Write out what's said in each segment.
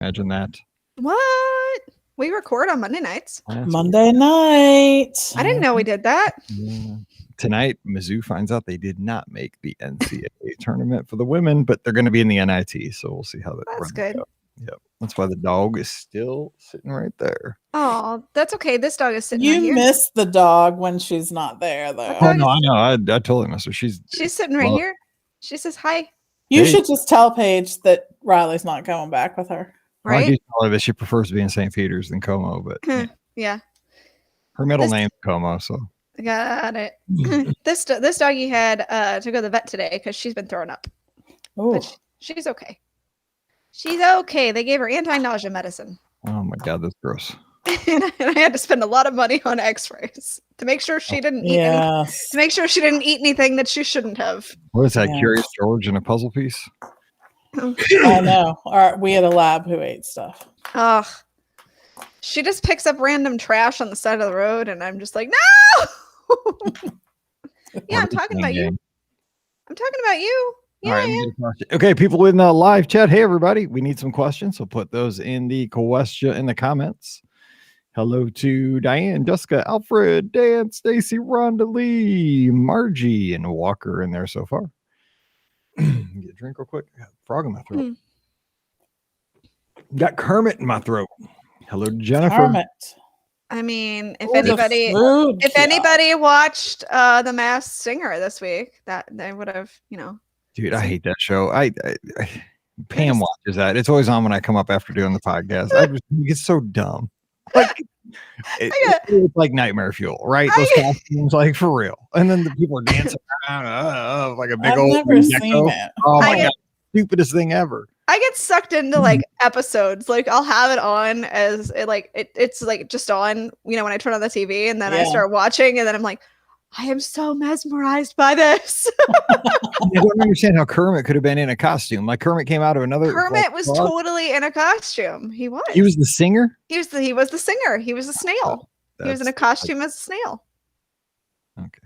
Imagine that. What? We record on Monday nights. Monday night. I didn't know we did that. Yeah. Tonight, Mizzou finds out they did not make the NCAA tournament for the women, but they're going to be in the NIT. So we'll see how that That's good. out. Yep. That's why the dog is still sitting right there. Oh, that's okay. This dog is sitting You right here. miss the dog when she's not there, though. Oh, no, I know. I totally miss her. She's sitting right here. She says hi. You should just tell Paige that Riley's not coming back with her. Right? I do tell her that she prefers to be in St. Peter's than Como, but yeah. Her middle name's Como, so. Got it. This doggy had to go to the vet today because she's been throwing up. Oh, but she's okay. She's okay. They gave her anti-nausea medicine. Oh my God, that's gross. and I had to spend a lot of money on X-rays to make sure she didn't eat anything that she shouldn't have. What is that? Yeah. Curious George and a puzzle piece? I know. We had a lab who ate stuff. Ugh. She just picks up random trash on the side of the road, and I'm just like, no. Yeah, I'm talking about you. I'm talking about you. Yeah, all right, okay, people in the live chat. Hey, everybody. We need some questions, so put those in the comments. Hello to Diane, Jessica, Alfred, Dan, Stacy, Rhonda Lee, Margie, and Walker in there so far. Get a drink real quick. I got a frog in my throat. Got Kermit in my throat. Hello, Jenniffer. Kermit. I mean, if anybody watched The Masked Singer this week, that they would have, Dude, I hate that show. Pam watches that. It's always on when I come up after doing the podcast. I just think it's so dumb. Like it's like nightmare fuel, right? Those costumes, like for real. And then the people are dancing around like a big old. I've never seen it. Oh my God, stupidest thing ever. I get sucked into like episodes. Like I'll have it on as it's like just on, when I turn on the TV, and then I start watching, and then I'm like, I am so mesmerized by this. I don't understand how Kermit could have been in a costume. Like Kermit came out of another. Kermit was totally in a costume. He was. He was the singer. He was the singer. He was a snail. He was in a costume as a snail. Okay.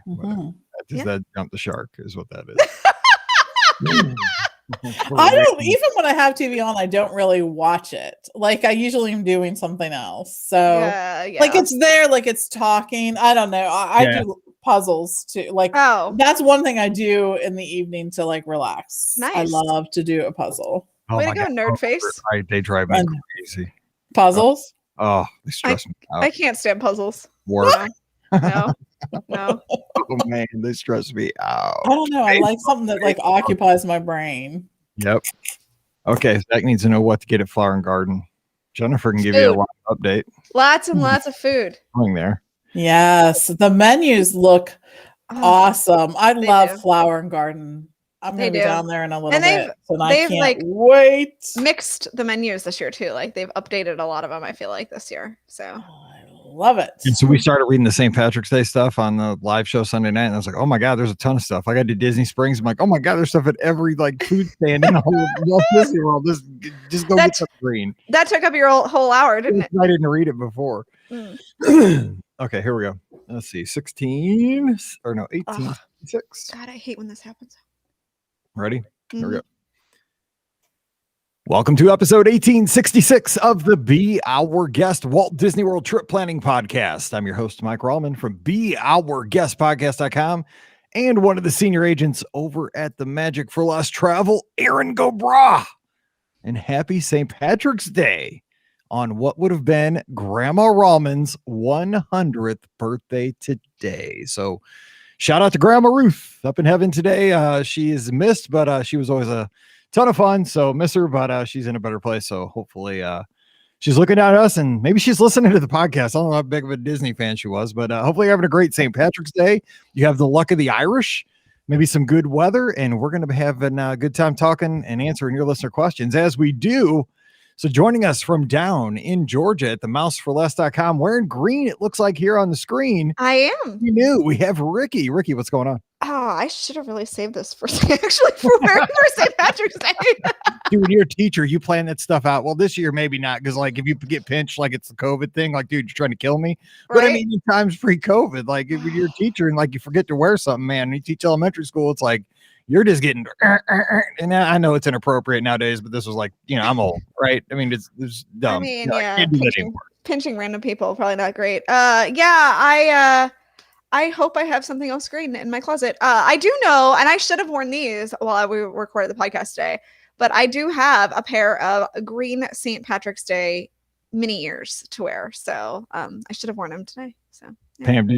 That jump the shark is what that is. I don't, even when I have TV on, I don't really watch it. Like I usually am doing something else. So like it's there, like it's talking. I don't know. I do puzzles too. Like that's one thing I do in the evening to like relax. Nice. I love to do a puzzle. Way to go, nerd face. They drive me crazy. Puzzles? Oh, they stress me out. I can't stand puzzles. Work. No. Oh man, they stress me out. I don't know. I like something that like occupies my brain. Yep. Okay, Zach needs to know what to get at Flower and Garden. Jenniffer can give you a lot of update. Lots and lots of food. Going there. Yes, the menus look awesome. I love Flower and Garden. I'm gonna be down there in a little bit, and I can't wait. Mixed the menus this year too. Like they've updated a lot of them. I feel like this year. So. Love it. And so we started reading the St. Patrick's Day stuff on the live show Sunday night, and I was like, oh my God, there's a ton of stuff. Like I did Disney Springs. I'm like, oh my God, there's stuff at every like food stand in the whole Disney World. Just go get some green. That took up your whole hour, didn't it? I didn't read it before. Okay, here we go. Let's see. 18. God, I hate when this happens. Ready? Here we go. Welcome to episode 1866 of the Be Our Guest Walt Disney World Trip Planning Podcast. I'm your host, Mike Rallman from BeOurGuestPodcast.com and one of the senior agents over at the Magic for Less Travel, Aaron Gobra. And happy St. Patrick's Day on what would have been Grandma Rallman's 100th birthday today. So shout out to Grandma Ruth up in heaven today. She is missed, but she was always a ton of fun, so miss her, but she's in a better place, so hopefully she's looking at us, and maybe she's listening to the podcast. I don't know how big of a Disney fan she was, but hopefully you're having a great St. Patrick's Day. You have the luck of the Irish, maybe some good weather, and we're going to be having a good time talking and answering your listener questions as we do. So joining us from down in Georgia at the mouseforless.com, wearing green, it looks like here on the screen. I am. You knew we have Ricky. Ricky, what's going on? Oh, I should have really saved this for St. Patrick's Day. Dude, when you're a teacher, you plan that stuff out. Well, this year, maybe not. Because like, if you get pinched, like it's the COVID thing, like, dude, you're trying to kill me. Right? But I mean, in times pre-COVID, like if you're a teacher and like you forget to wear something, man, you teach elementary school, it's like, You're just getting, and I know it's inappropriate nowadays, but this was like, I'm old, right? I mean, it's dumb. I mean, I can't do that anymore. Pinching random people, probably not great. I hope I have something else green in my closet. I do know, and I should have worn these while we recorded the podcast today, but I do have a pair of green St. Patrick's Day mini ears to wear. So I should have worn them today. So yeah. Pam,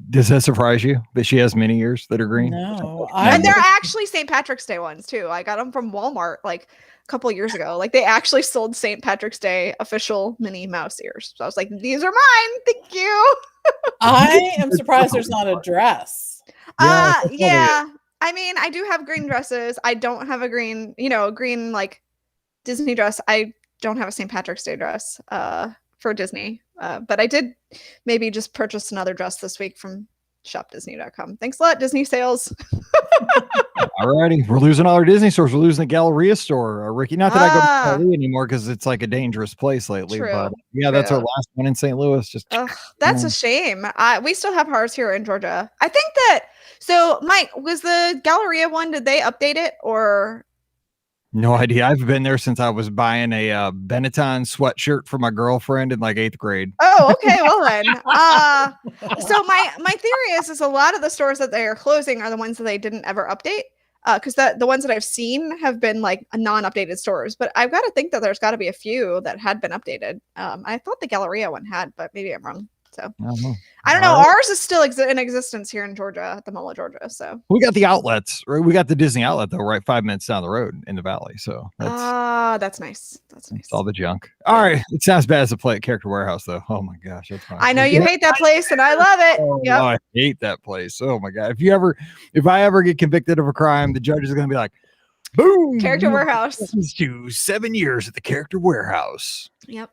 does that surprise you that she has mini ears that are green? No. And they're actually St. Patrick's Day ones too. I got them from Walmart like a couple of years ago. Like they actually sold St. Patrick's Day official mini mouse ears. So I was like, these are mine. Thank you. I am surprised there's not a dress. Yeah. I mean, I do have green dresses. I don't have a green, green like Disney dress. I don't have a St. Patrick's Day dress for Disney. But I did maybe just purchase another dress this week from shopdisney.com. Thanks a lot, Disney sales. Alrighty, we're losing all our Disney stores. We're losing the Galleria store, Ricky. Not that I go to Galleria anymore because it's like a dangerous place lately. True, but yeah, that's our last one in St. Louis. Just that's a shame. We still have ours here in Georgia. I think that. So, Mike, was the Galleria one? Did they update it or? No idea. I've been there since I was buying a Benetton sweatshirt for my girlfriend in like 8th grade. Oh, okay. Well then, so my theory is a lot of the stores that they are closing are the ones that they didn't ever update. Because the ones that I've seen have been like non-updated stores, but I've got to think that there's got to be a few that had been updated. I thought the Galleria one had, but maybe I'm wrong. So I don't know. Ours is still in existence here in Georgia at the Mall of Georgia. So we got the outlets, right? We got the Disney outlet though, right 5 minutes down the road in the valley. So that's nice. That's nice. All the junk. All right, it sounds bad as a play at Character Warehouse though. Oh my gosh, that's fine. I know you hate that place, and I love it. Yep. I hate that place. Oh my god. If I ever get convicted of a crime, the judge is going to be like, boom, Character Warehouse. To 7 years at the Character Warehouse. Yep.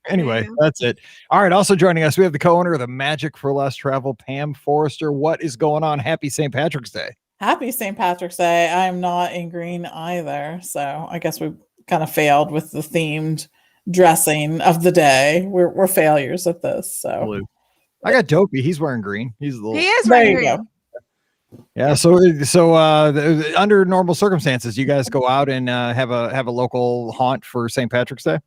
Anyway, that's it. All right. Also joining us, we have the co-owner of the Magic for Less Travel, Pam Forrester. What is going on? Happy St. Patrick's Day. Happy St. Patrick's Day. I'm not in green either. So I guess we kind of failed with the themed dressing of the day. We're failures at this. So blue. I got Dopey. He's wearing green. He is wearing green. Yeah. So under normal circumstances, you guys go out and have a local haunt for St. Patrick's Day?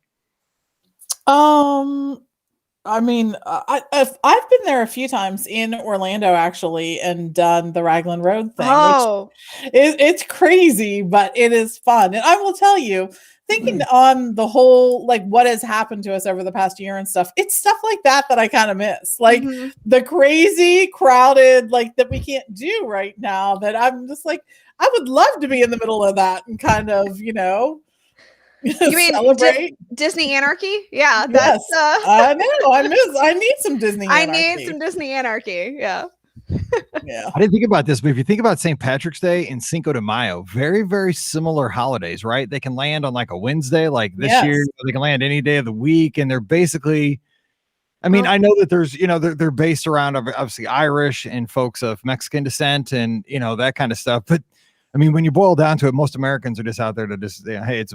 I mean, I've been there a few times in Orlando actually, and done the Raglan Road thing. Oh, it's crazy, but it is fun. And I will tell you, thinking on the whole, like what has happened to us over the past year and stuff, it's stuff like that I kind of miss. Like the crazy crowded, like that we can't do right now, that I'm just like, I would love to be in the middle of that and kind of, you mean Disney Anarchy? Yeah, that's I know. I need some Disney Anarchy. I need some Disney Anarchy. Yeah. Yeah. I didn't think about this, but if you think about St. Patrick's Day and Cinco de Mayo, very, very similar holidays, right? They can land on like a Wednesday, like this year, they can land any day of the week, and they're basically, I mean, I know that there's, they're based around obviously Irish and folks of Mexican descent and, that kind of stuff, but I mean, when you boil down to it, most Americans are just out there to just, hey, it's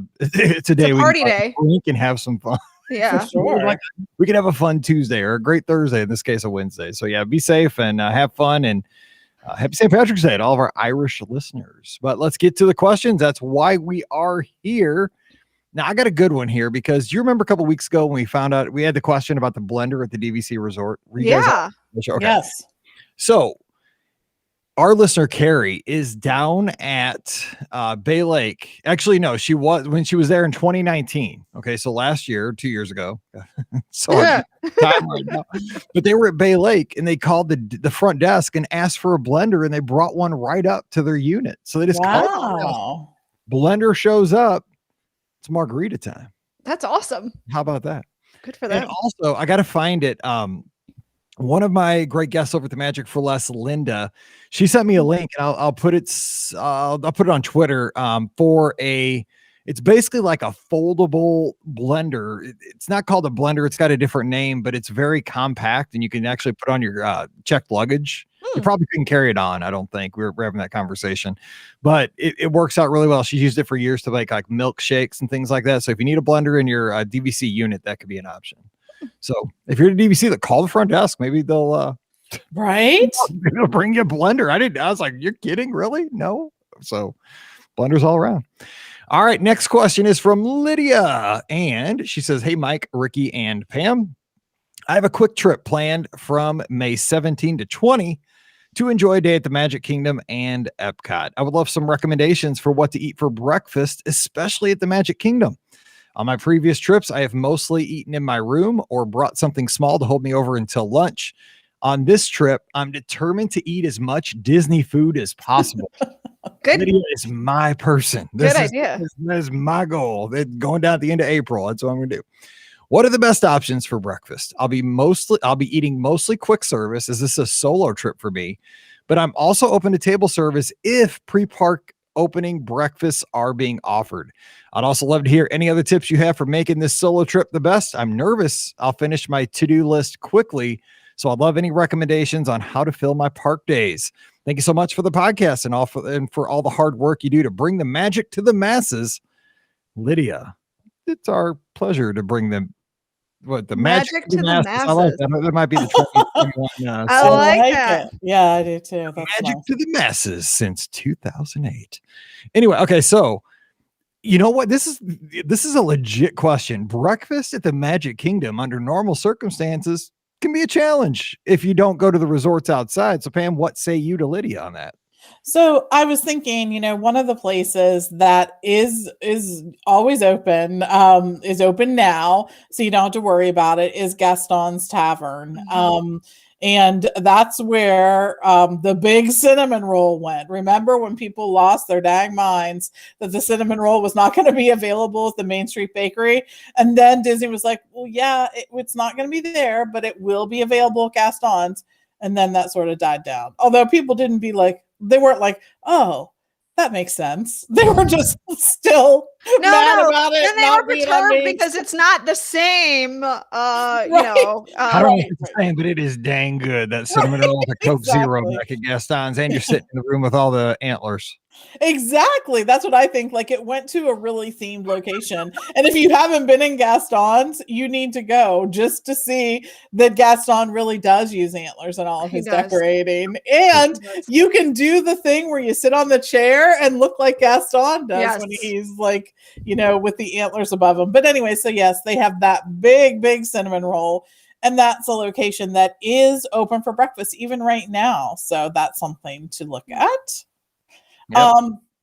a day, party day. We can have some fun. Yeah, sure. Like, we can have a fun Tuesday or a great Thursday, in this case, a Wednesday. So yeah, be safe and have fun, and happy St. Patrick's Day to all of our Irish listeners. But let's get to the questions. That's why we are here. Now, I got a good one here, because you remember a couple weeks ago when we found out we had the question about the blender at the DVC resort. Yeah. Okay. Yes. So our listener Carrie is down at Bay Lake. Actually, no, she was when she was there in 2019. Okay, so last year, 2 years ago. Sorry, time right now. But they were at Bay Lake and they called the front desk and asked for a blender, and they brought one right up to their unit. So they just called. Blender shows up. It's margarita time. That's awesome. How about that? Good for them. And also, I got to find it. One of my great guests over at the Magic for Less, Linda, she sent me a link, and I'll put it on Twitter it's basically like a foldable blender. It's not called a blender. It's got a different name, but it's very compact, and you can actually put on your checked luggage. You probably couldn't carry it on. I don't think we're having that conversation, but it works out really well. She's used it for years to make like milkshakes and things like that. So if you need a blender in your DVC unit, that could be an option. So if you're at a DVC, call the front desk. Maybe they'll right. They'll bring you a blender. I was like, you're kidding? Really? No. So blunders all around. All right. Next question is from Lydia. And she says, hey, Mike, Ricky, and Pam. I have a quick trip planned from May 17 to 20 to enjoy a day at the Magic Kingdom and Epcot. I would love some recommendations for what to eat for breakfast, especially at the Magic Kingdom. On my previous trips, I have mostly eaten in my room or brought something small to hold me over until lunch. On this trip, I'm determined to eat as much Disney food as possible. Good. Lydia is my person. Good idea. This is my goal. Going down at the end of April. That's what I'm going to do. What are the best options for breakfast? I'll be eating mostly quick service, as this is a solo trip for me, but I'm also open to table service if pre-park opening breakfasts are being offered. I'd also love to hear any other tips you have for making this solo trip the best. I'm nervous I'll finish my to-do list quickly, so I'd love any recommendations on how to fill my park days. Thank you so much for the podcast and for all the hard work you do to bring the magic to the masses. Lydia, it's our pleasure to bring them the magic to the masses. I like that. That might be the 2021. I like that. Yeah, I do too. That's magic to the masses since 2008. Anyway, okay, so you know what? This is a legit question. Breakfast at the Magic Kingdom under normal circumstances can be a challenge if you don't go to the resorts outside. So Pam, what say you to Lydia on that? So I was thinking, one of the places that is always open, is open now, so you don't have to worry about it, is Gaston's Tavern. And that's where the big cinnamon roll went. Remember when people lost their dang minds that the cinnamon roll was not going to be available at the Main Street Bakery? And then Disney was like, well, yeah, it's not going to be there, but it will be available at Gaston's. And then that sort of died down. Although people they weren't like, oh, that makes sense. They were just still mad about it. And they were perturbed because it's not the same. I don't know if it's the same, but it is dang good. That cinnamon roll with a Coke Zero back at Gaston's, and you're sitting in the room with all the antlers. Exactly. That's what I think. Like, it went to a really themed location. And if you haven't been in Gaston's, you need to go just to see that Gaston really does use antlers in all of his decorating. And you can do the thing where you sit on the chair and look like Gaston does when he's like, with the antlers above him. But anyway, so yes, they have that big, big cinnamon roll. And that's a location that is open for breakfast even right now. So that's something to look at. Yep.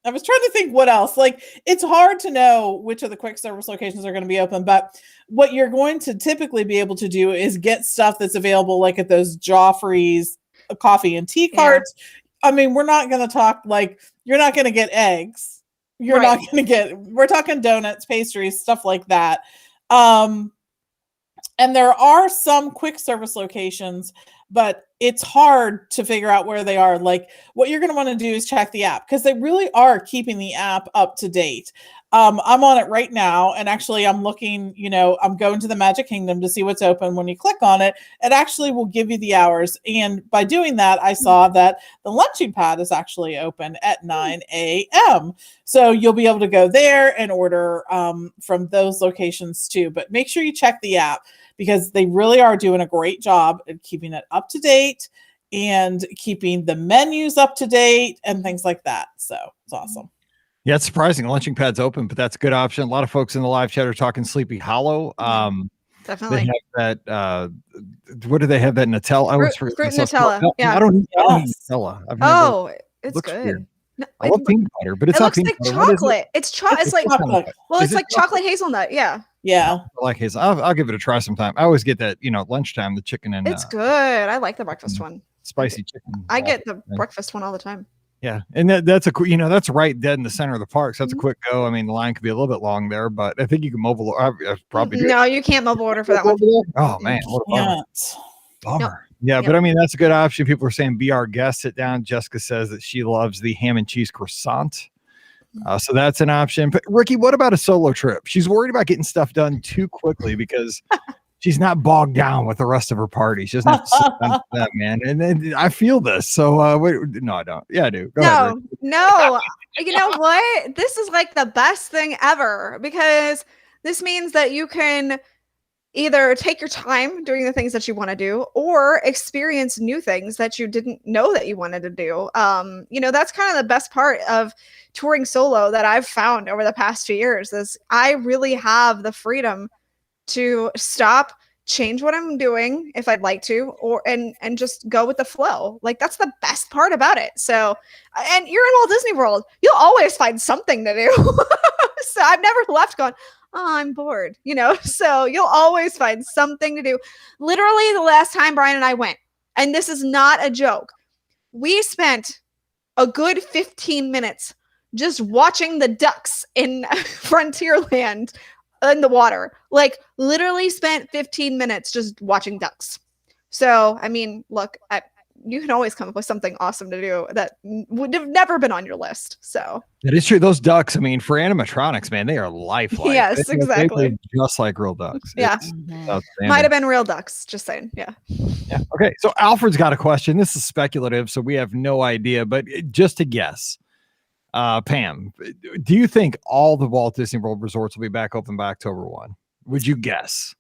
I was trying to think what else. Like, it's hard to know which of the quick service locations are going to be open, but what you're going to typically be able to do is get stuff that's available, like at those Joffrey's coffee and tea carts. I mean, we're not going to talk you're not going to get eggs. You're not going to we're talking donuts, pastries, stuff like that. And there are some quick service locations, but it's hard to figure out where they are. Like, what you're going to want to do is check the app, because they really are keeping the app up to date. I'm on it right now, and actually I'm looking, I'm going to the Magic Kingdom to see what's open. When you click on it, it actually will give you the hours. And by doing that, I saw that the lunching pad is actually open at 9 a.m. So you'll be able to go there and order from those locations too. But make sure you check the app, because they really are doing a great job at keeping it up to date and keeping the menus up to date and things like that. So it's awesome. Yeah, it's surprising. The lunching pad's open, but that's a good option. A lot of folks in the live chat are talking Sleepy Hollow. Definitely. They have that. What do they have? That Nutella? Fruit Nutella. I don't need Nutella. It's good. Weird. I love peanut butter, but it's not peanut butter. Chocolate. It's like chocolate. Well, it's like chocolate hazelnut. Yeah. Yeah. I like hazel. I'll give it a try sometime. I always get that, lunchtime, the chicken and it's good. I like the breakfast one. Spicy chicken. I get the breakfast one all the time. Yeah. And that's that's right dead in the center of the park. So that's a quick go. I mean, the line could be a little bit long there, but I think you can mobile probably do. No, you can't mobile order for that one. Oh man, what a bummer. Nope. Yeah, but I mean, that's a good option. People are saying, be our guest, sit down. Jessica says that she loves the ham and cheese croissant. So that's an option. But Ricky, what about a solo trip? She's worried about getting stuff done too quickly because she's not bogged down with the rest of her party. She doesn't have to sit down for that, man. And then I feel this. So no, I don't. Yeah, I do. Go ahead, Ricky. No. You know what? This is like the best thing ever, because this means that you can either take your time doing the things that you want to do or experience new things that you didn't know that you wanted to do. That's kind of the best part of touring solo that I've found over the past few years is I really have the freedom to stop, change what I'm doing if I'd like to, and just go with the flow. Like that's the best part about it. So, and you're in Walt Disney World, you'll always find something to do. So I've never left going, oh, I'm bored, so you'll always find something to do. Literally the last time Brian and I went, and this is not a joke, we spent a good 15 minutes just watching the ducks in Frontierland in the water. Like literally spent 15 minutes just watching ducks. So, I mean, look, you can always come up with something awesome to do that would have never been on your list. So that is true. Those ducks, I mean, for animatronics, man, they are lifelike. Yes, exactly. They just like real ducks. Yeah. Might have been real ducks. Just saying. Yeah. Okay. So Alfred's got a question. This is speculative, so we have no idea, but just to guess, Pam, do you think all the Walt Disney World resorts will be back open by October 1? Would you guess?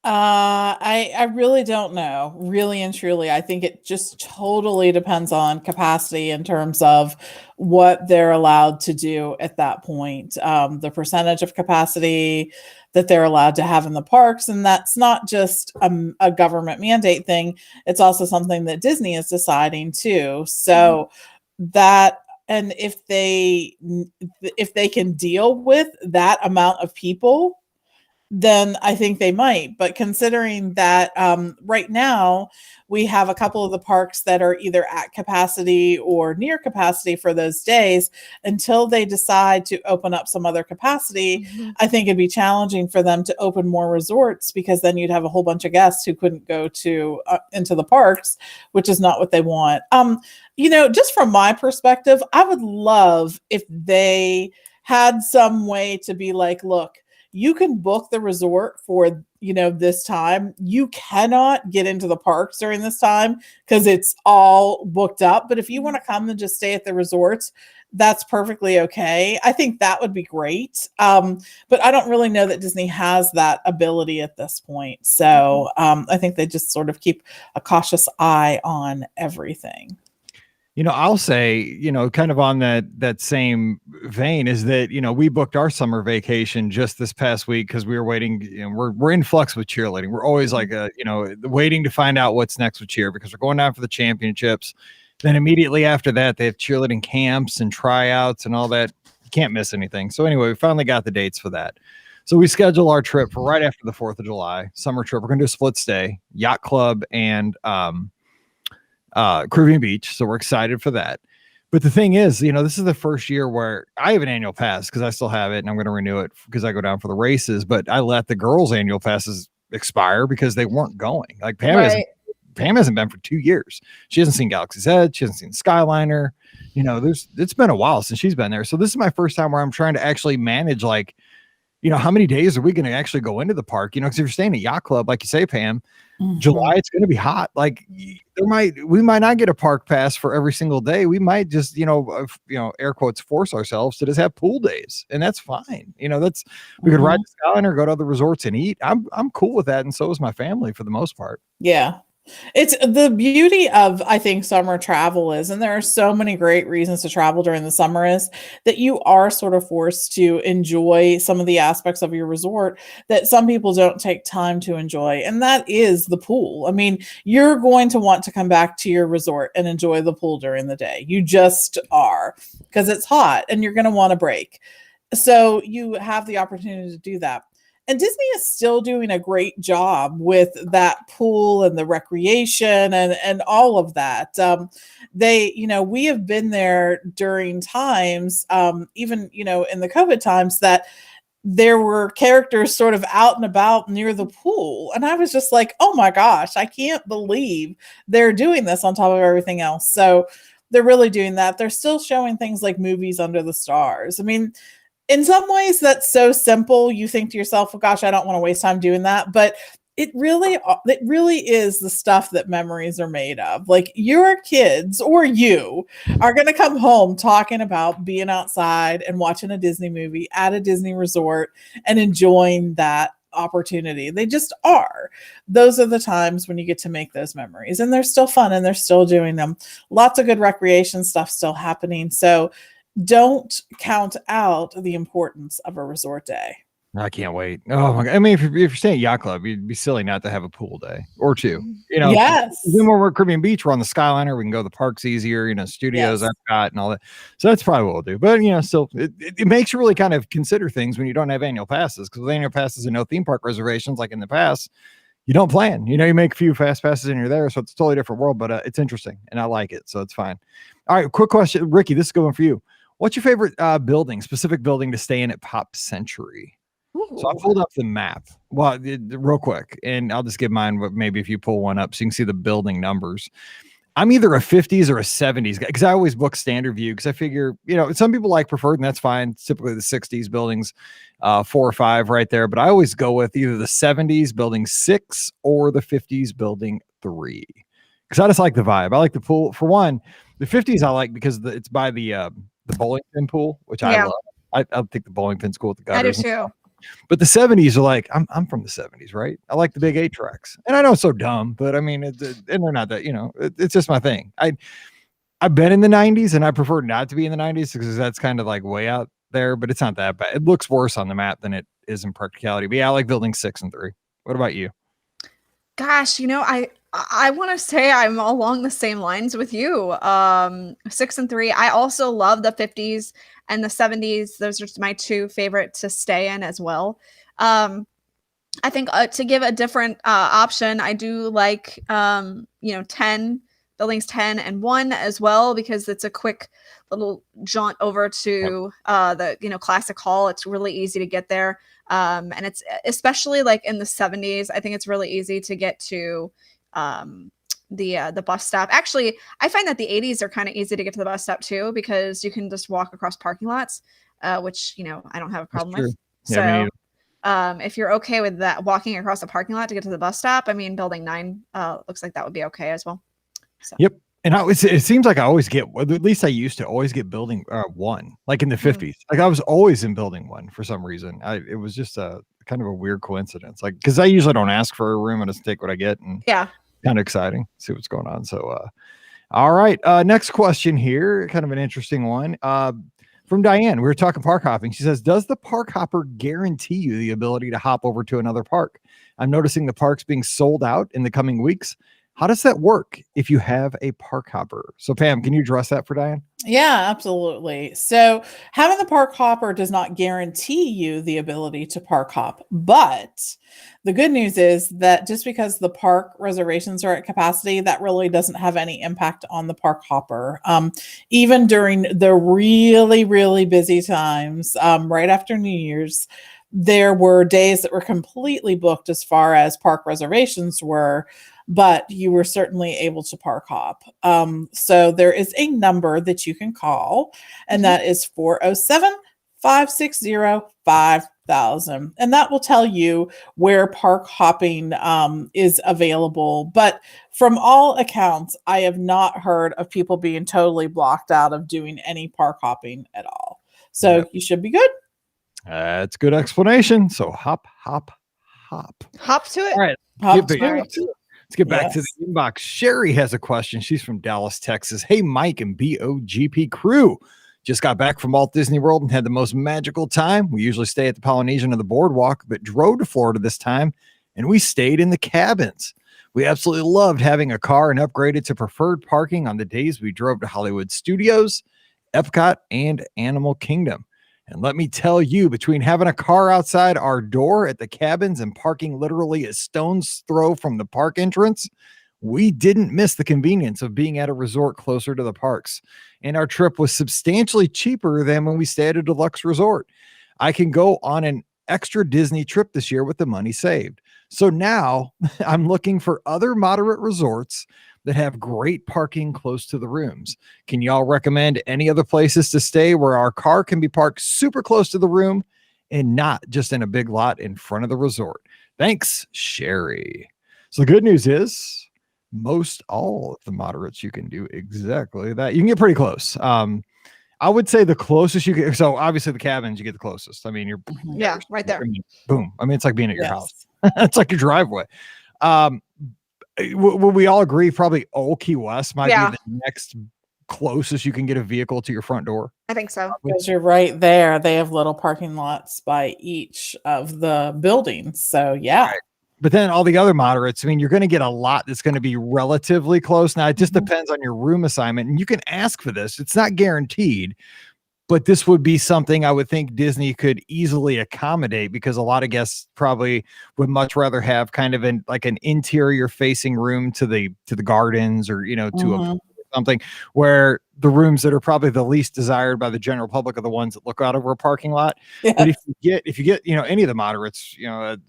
I really don't know. Really and truly, I think it just totally depends on capacity in terms of what they're allowed to do at that point. The percentage of capacity that they're allowed to have in the parks. And that's not just a government mandate thing. It's also something that Disney is deciding too. So that, and if they can deal with that amount of people, then I think they might. But considering that right now we have a couple of the parks that are either at capacity or near capacity for those days, until they decide to open up some other capacity, I think it'd be challenging for them to open more resorts, because then you'd have a whole bunch of guests who couldn't go to into the parks, which is not what they want. Just from my perspective, I would love if they had some way to be like, look, you can book the resort for, this time. You cannot get into the parks during this time because it's all booked up. But if you want to come and just stay at the resorts, that's perfectly okay. I think that would be great. But I don't really know that Disney has that ability at this point. So I think they just sort of keep a cautious eye on everything. I'll say, kind of on that same vein is that, we booked our summer vacation just this past week because we were waiting. We're in flux with cheerleading. We're always like, waiting to find out what's next with cheer, because we're going down for the championships. Then immediately after that, they have cheerleading camps and tryouts and all that. You can't miss anything. So anyway, we finally got the dates for that. So we schedule our trip for right after the 4th of July, summer trip. We're going to do a split stay, yacht club and, Caribbean Beach. So we're excited for that. But the thing is, this is the first year where I have an annual pass because I still have it and I'm going to renew it because I go down for the races. But I let the girls' annual passes expire because they weren't going. Like Pam hasn't been for 2 years. She hasn't seen Galaxy's Edge. She hasn't seen Skyliner. It's been a while since she's been there. So this is my first time where I'm trying to actually manage, like, how many days are we going to actually go into the park? Because if you're staying at Yacht Club, like you say, Pam, July, it's going to be hot. Like we might not get a park pass for every single day. We might just, air quotes, force ourselves to just have pool days, and that's fine. We could ride the Skyliner, go to other resorts and eat. I'm cool with that, and so is my family for the most part. Yeah. It's the beauty of, I think, summer travel is, and there are so many great reasons to travel during the summer, is that you are sort of forced to enjoy some of the aspects of your resort that some people don't take time to enjoy. And that is the pool. I mean, you're going to want to come back to your resort and enjoy the pool during the day. You just are, because it's hot and you're going to want a break. So you have the opportunity to do that. And Disney is still doing a great job with that pool and the recreation and all of that. We have been there during times, even, in the COVID times, that there were characters sort of out and about near the pool. And I was just like, oh my gosh, I can't believe they're doing this on top of everything else. So they're really doing that. They're still showing things like movies under the stars. I mean, in some ways, that's so simple. You think to yourself, well, gosh, I don't want to waste time doing that. But it really is the stuff that memories are made of. Like, your kids or you are going to come home talking about being outside and watching a Disney movie at a Disney resort and enjoying that opportunity. They just are. Those are the times when you get to make those memories, and they're still fun and they're still doing them. Lots of good recreation stuff still happening. So don't count out the importance of a resort day. I can't wait. Oh my God. I mean, if you're staying at yacht club, you'd be silly not to have a pool day or two. You know, yes. Then when we're at Caribbean Beach, we're on the Skyliner. We can go to the parks easier, you know, studios, Yes. Epcot and all that. So that's probably what we'll do. But, you know, still, it makes you really kind of consider things when you don't have annual passes, because with annual passes and no theme park reservations like in the past, you don't plan. You know, you make a few fast passes and you're there. So it's a totally different world, but it's interesting and I like it. So it's fine. All right, quick question. Ricky, this is going for you. What's your favorite specific building to stay in at Pop Century? So I pulled up the map. Well, real quick, and I'll just give mine. But maybe if you pull one up, so you can see the building numbers. I'm either a 50s or a 70s guy, because I always book standard view, because I figure, you know, some people like preferred, and that's fine. It's typically the 60s buildings, 4 or 5 right there. But I always go with either the 70s building 6 or the 50s building 3, because I just like the vibe. I like the pool. For one, the 50s I like because it's by the bowling pin pool, which I love. I think the bowling pin's cool with the gutters. I do too. But the 70s are like, I'm from the 70s, right? I like the big 8 tracks. And I know it's so dumb, but I mean, and they're not that, you know, it's just my thing. I've been in the 90s and I prefer not to be in the 90s because that's kind of like way out there, but it's not that bad. It looks worse on the map than it is in practicality. But yeah, I like building 6 and 3. What about you? Gosh, you know, I want to say I'm along the same lines with you. 6 and 3. I also love the 50s and the 70s. Those are my 2 favorite to stay in as well. I think to give a different option, I do like, 10 buildings 10 and 1 as well, because it's a quick little jaunt over to the Classic Hall. It's really easy to get there. And it's especially like in the 70s, I think it's really easy to get to the bus stop. Actually, I find that the 80s are kind of easy to get to the bus stop too, because you can just walk across parking lots, which, I don't have a problem with. Yeah, so if you're okay with that, walking across the parking lot to get to the bus stop, I mean, building 9 looks like that would be okay as well. So. Yep. And it seems like I always get, at least I used to always get building 1, like in the 50s. Like I was always in building 1 for some reason. It was just a kind of a weird coincidence. Like, because I usually don't ask for a room, and just take what I get. And kind of exciting. See what's going on. So, all right. Next question here, kind of an interesting one. From Diane, we were talking park hopping. She says, does the park hopper guarantee you the ability to hop over to another park? I'm noticing the parks being sold out in the coming weeks. How does that work if you have a park hopper? So Pam, can you address that for Diane? Yeah, absolutely. So having the park hopper does not guarantee you the ability to park hop, but the good news is that just because the park reservations are at capacity, that really doesn't have any impact on the park hopper. Even during the really, really busy times, right after New Year's, there were days that were completely booked as far as park reservations were, but you were certainly able to park hop. So there is a number that you can call, and that is 407-560-5000. And that will tell you where park hopping is available. But from all accounts, I have not heard of people being totally blocked out of doing any park hopping at all. So you should be good. That's good explanation. So hop to it. All right. Let's get back to the inbox. Sherry has a question. She's from Dallas, Texas. Hey, Mike and BOGP crew. Just got back from Walt Disney World and had the most magical time. We usually stay at the Polynesian or the Boardwalk, but drove to Florida this time, and we stayed in the cabins. We absolutely loved having a car and upgraded to preferred parking on the days we drove to Hollywood Studios, Epcot, and Animal Kingdom. And let me tell you, between having a car outside our door at the cabins and parking literally a stone's throw from the park entrance, we didn't miss the convenience of being at a resort closer to the parks. And our trip was substantially cheaper than when we stayed at a deluxe resort. I can go on an extra Disney trip this year with the money saved. So now I'm looking for other moderate resorts that have great parking close to the rooms. Can y'all recommend any other places to stay where our car can be parked super close to the room and not just in a big lot in front of the resort? Thanks, Sherry. So the good news is most all of the moderates, you can do exactly that. You can get pretty close. I I would say the closest you get. So obviously the cabins, you get the closest. I mean, you're right there. Boom. I mean, it's like being at your house. It's like your driveway. Will we all agree? Probably Old Key West might be the next closest you can get a vehicle to your front door. I think so. Because you're right there. They have little parking lots by each of the buildings. So yeah. Right. But then all the other moderates, I mean, you're going to get a lot that's going to be relatively close. Now, it just depends on your room assignment. And you can ask for this. It's not guaranteed. But this would be something I would think Disney could easily accommodate, because a lot of guests probably would much rather have kind of an interior facing room to the gardens, or, to a something, where the rooms that are probably the least desired by the general public are the ones that look out over a parking lot. Yes. But if you get any of the moderates,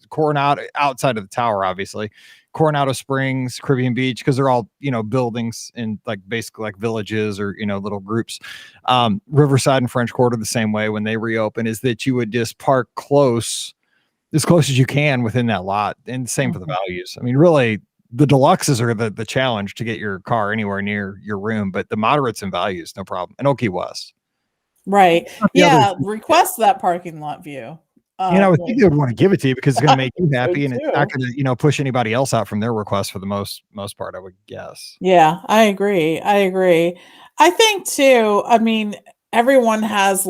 Coronado outside of the tower, obviously Coronado Springs, Caribbean Beach, because they're all buildings in basically villages or little groups. Riverside and French Quarter the same way when they reopen, is that you would just park as close as you can within that lot, and same for the values. I mean, really, the deluxes are the challenge to get your car anywhere near your room, but the moderates and values, no problem. And Old Key West, right? Yeah, request that parking lot view. I would think they would want to give it to you because it's going to make you happy, and it's not going to, push anybody else out from their request for the most part, I would guess. Yeah, I agree. I think too, I mean, everyone has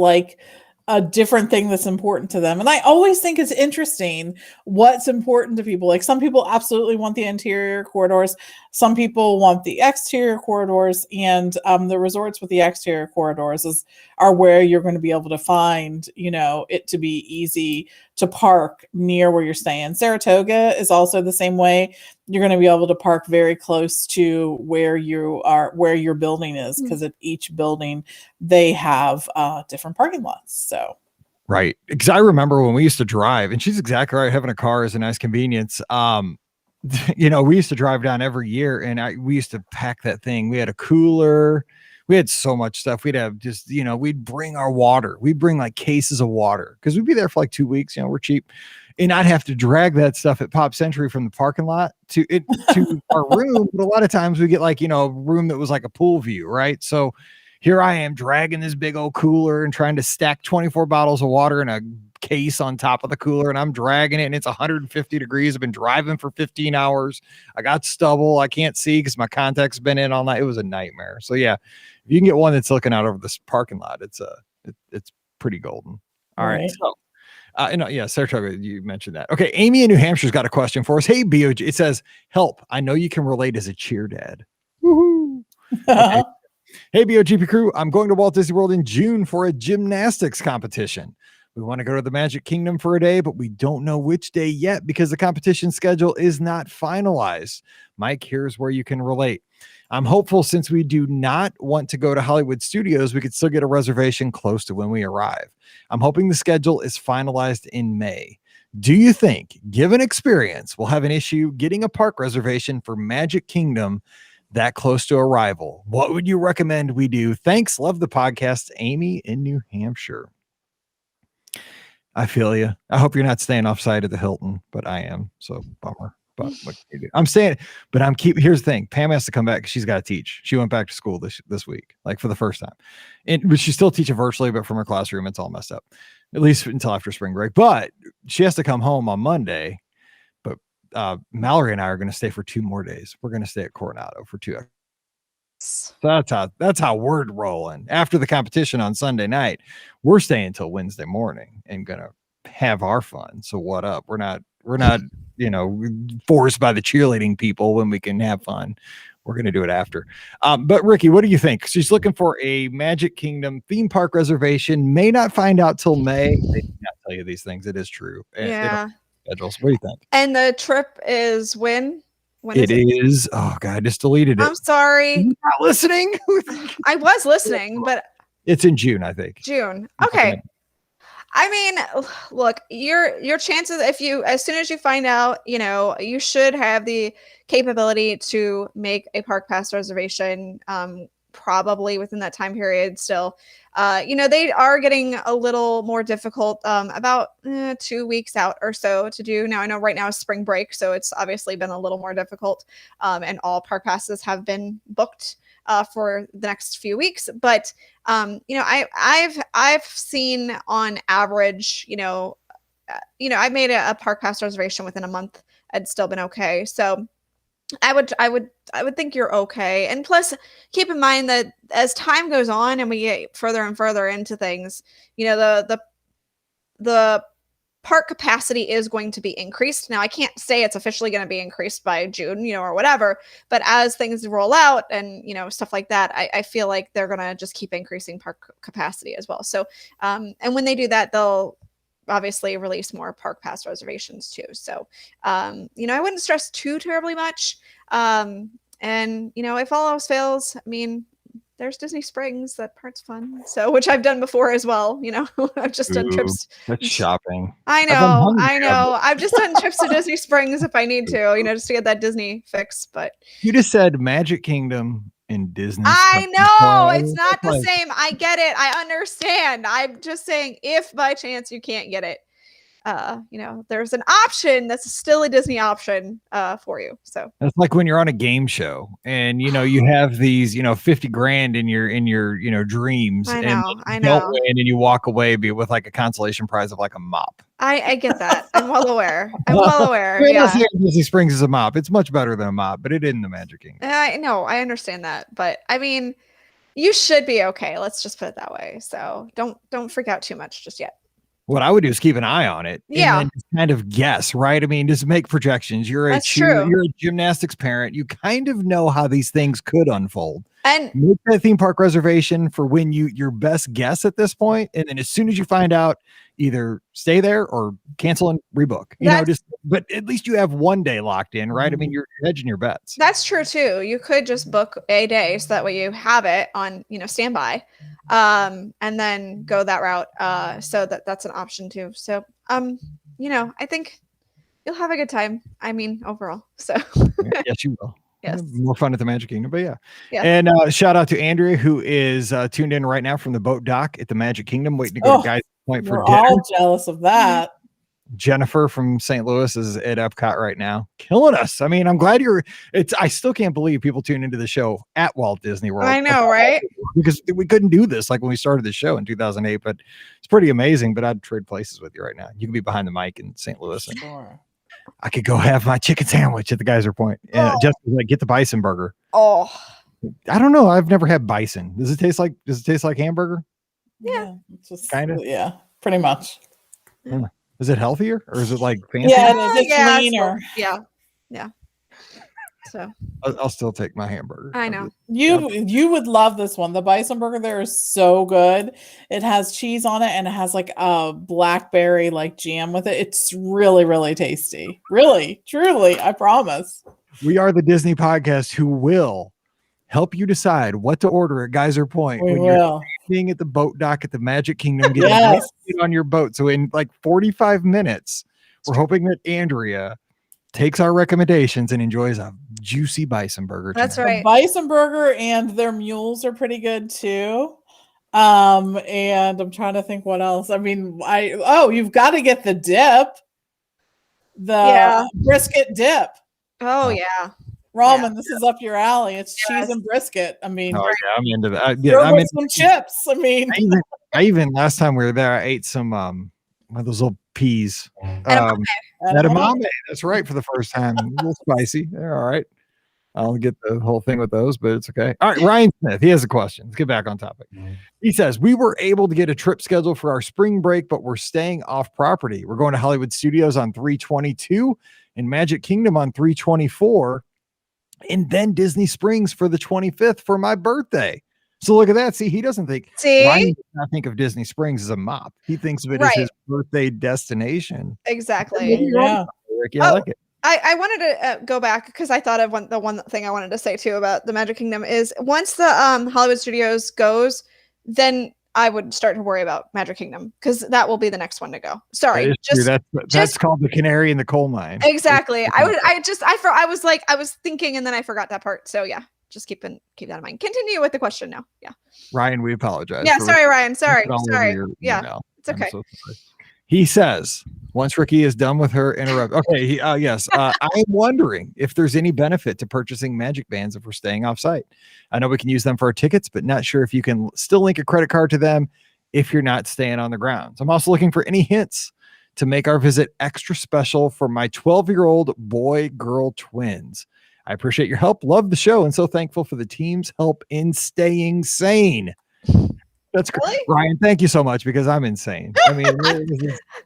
a different thing that's important to them. And I always think it's interesting what's important to people. Like, some people absolutely want the interior corridors. Some people want the exterior corridors, and the resorts with the exterior corridors are where you're going to be able to find, it to be easy to park near where you're staying. Saratoga is also the same way. You're going to be able to park very close to where your building is, because at each building they have different parking lots. So. Right. Because I remember when we used to drive, and she's exactly right, having a car is a nice convenience. We used to drive down every year, and we used to pack that thing. We had a cooler. We had so much stuff. We'd have just, we'd bring our water. We'd bring cases of water, because we'd be there for 2 weeks. We're cheap. And I'd have to drag that stuff at Pop Century from the parking lot to our room. But a lot of times we get a room that was a pool view, right? So here I am dragging this big old cooler and trying to stack 24 bottles of water in a case on top of the cooler, and I'm dragging it, and it's 150 degrees. I've been driving for 15 hours. I got stubble. I can't see because my contact's been in all night. It was a nightmare. So yeah, if you can get one that's looking out over this parking lot, it's pretty golden. All right. So Saratoga, you mentioned that. Okay, Amy in New Hampshire's got a question for us. Hey, BOG, it says, help. I know you can relate as a cheer dad. Woohoo. Okay. Hey, BOGP crew, I'm going to Walt Disney World in June for a gymnastics competition. We want to go to the Magic Kingdom for a day, but we don't know which day yet because the competition schedule is not finalized. Mike, here's where you can relate. I'm hopeful, since we do not want to go to Hollywood Studios, we could still get a reservation close to when we arrive. I'm hoping the schedule is finalized in May. Do you think, given experience, we'll have an issue getting a park reservation for Magic Kingdom that close to arrival? What would you recommend we do? Thanks. Love the podcast. Amy in New Hampshire. I feel you. I hope you're not staying offside of the Hilton, but I am. So bummer. But what can you do? I'm staying, but here's the thing. Pam has to come back because she's got to teach. She went back to school this week, for the first time. But she's still teaching virtually, but from her classroom, it's all messed up, at least until after spring break. But she has to come home on Monday. But Mallory and I are going to stay for 2 more days. We're going to stay at Coronado for 2 hours. So that's how we're rolling. After the competition on Sunday night, we're staying until Wednesday morning and gonna have our fun. So what up? We're not forced by the cheerleading people when we can have fun. We're gonna do it after. But Ricky, what do you think? She's looking for a Magic Kingdom theme park reservation. May not find out till May. They do not tell you these things. It is true. Yeah. Schedules. What do you think? And the trip is when? It is. Oh God, I just deleted it. I'm sorry. You're not listening. I was listening, but it's in June, I think. June. Okay. I mean, look, your chances, as soon as you find out, you should have the capability to make a park pass reservation probably within that time period still. They are getting a little more difficult about 2 weeks out or so to do. Now, I know right now is spring break, so it's obviously been a little more difficult, and all park passes have been booked for the next few weeks. But, I've seen on average, I made a park pass reservation within a month. I'd still been okay. So I would think you're okay. And plus, keep in mind that as time goes on and we get further and further into things, the park capacity is going to be increased. Now, I can't say it's officially going to be increased by June, or whatever, but as things roll out and, stuff like that, I feel like they're going to just keep increasing park capacity as well. So, and when they do that, they'll obviously release more park pass reservations too. So, I wouldn't stress too terribly much. And, if all else fails, I mean, there's Disney Springs. That part's fun. So, which I've done before as well. I've just done trips. That's shopping. I know. I've just done trips to Disney Springs if I need to, just to get that Disney fix. But you just said Magic Kingdom and Disney. I know it's not the same. I get it. I understand. I'm just saying, if by chance you can't get it, there's an option that's still a Disney option for you. So it's like when you're on a game show and you have these $50 grand in your dreams. I know. Don't win and you walk away with like a consolation prize of like a mop. I get that. I'm well aware. Yeah. Disney Springs is a mop. It's much better than a mop, but it isn't the Magic Kingdom. I know. I understand that, but I mean, you should be okay. Let's just put it that way. So don't freak out too much just yet. What I would do is keep an eye on it. Yeah. And then just kind of guess, right? I mean, just make projections. You're a gymnastics parent. You kind of know how these things could unfold. And make that theme park reservation for when your best guess at this point. And then as soon as you find out, either stay there or cancel and rebook. But at least you have one day locked in, right? I mean, you're hedging your bets. That's true too. You could just book a day so that way you have it on, standby, and then go that route. So that's an option too. So, I think you'll have a good time. I mean, overall. So yes, you will. Yes. More fun at the Magic Kingdom, but yeah. And shout out to Andrea, who is tuned in right now from the boat dock at the Magic Kingdom, waiting to go to Guys Point for dinner. All jealous of that. Jenniffer from St. Louis is at Epcot right now, killing us. I mean, I'm glad I still can't believe people tune into the show at Walt Disney World. I know, right? Because we couldn't do this like when we started the show in 2008, but it's pretty amazing. But I'd trade places with you right now. You can be behind the mic in St. Louis. And sure. I could go have my chicken sandwich at the Geyser Point. Just like get the bison burger. Oh, I don't know. I've never had bison. Does it taste like hamburger? Yeah. Kind of. Yeah, pretty much. Yeah. Is it healthier or is it like fancy? Yeah, it's leaner. Yeah. So I'll still take my hamburger. I know. You would love this one. The bison burger there is so good. It has cheese on it and it has like a blackberry like jam with it. It's really, really tasty. Really, truly, I promise. We are the Disney podcast who will help you decide what to order at Geyser Point you're being at the boat dock at the Magic Kingdom, getting on your boat. So in like 45 minutes, we're hoping that Andrea takes our recommendations and enjoys a juicy bison burger. That's right. The bison burger and their mules are pretty good too. And I'm trying to think what else. I mean, you've got to get the dip, the brisket dip. Oh yeah. Ramen, this is up your alley. It's cheese and brisket. I mean, I'm into that. I'm into some chips. I mean, I even last time we were there, I ate some one of those little peas. Edamame. That's right, for the first time. A little spicy. They're all right. I'll get the whole thing with those, but it's okay. All right, Ryan Smith, he has a question. Let's get back on topic. He says, we were able to get a trip scheduled for our spring break, but we're staying off property. We're going to Hollywood Studios on 3/22 and Magic Kingdom on 3/24. And then Disney Springs for the 25th for my birthday. So look at that. See, he doesn't think Ryan does not think of Disney Springs as a mop. He thinks of it as his birthday destination. Exactly. Yeah. I like it. I wanted to go back because I thought of the one thing I wanted to say too about the Magic Kingdom is once the Hollywood Studios goes, then I would start to worry about Magic Kingdom because that will be the next one to go. Sorry, that's called the canary in the coal mine. Exactly. I was thinking and then I forgot that part. So yeah. just keep that in mind. Continue with the question now. Yeah. Ryan, we apologize. Yeah, sorry, Ryan. Sorry. Yeah, email. It's okay. So he says, once Ricky is done with her interrupt. Okay, yes. I am wondering if there's any benefit to purchasing magic bands if we're staying off site. I know we can use them for our tickets, but not sure if you can still link a credit card to them if you're not staying on the grounds. I'm also looking for any hints to make our visit extra special for my 12-year-old boy-girl twins. I appreciate your help. Love the show and so thankful for the team's help in staying sane. That's great. Really? Ryan, thank you so much because I'm insane. I mean,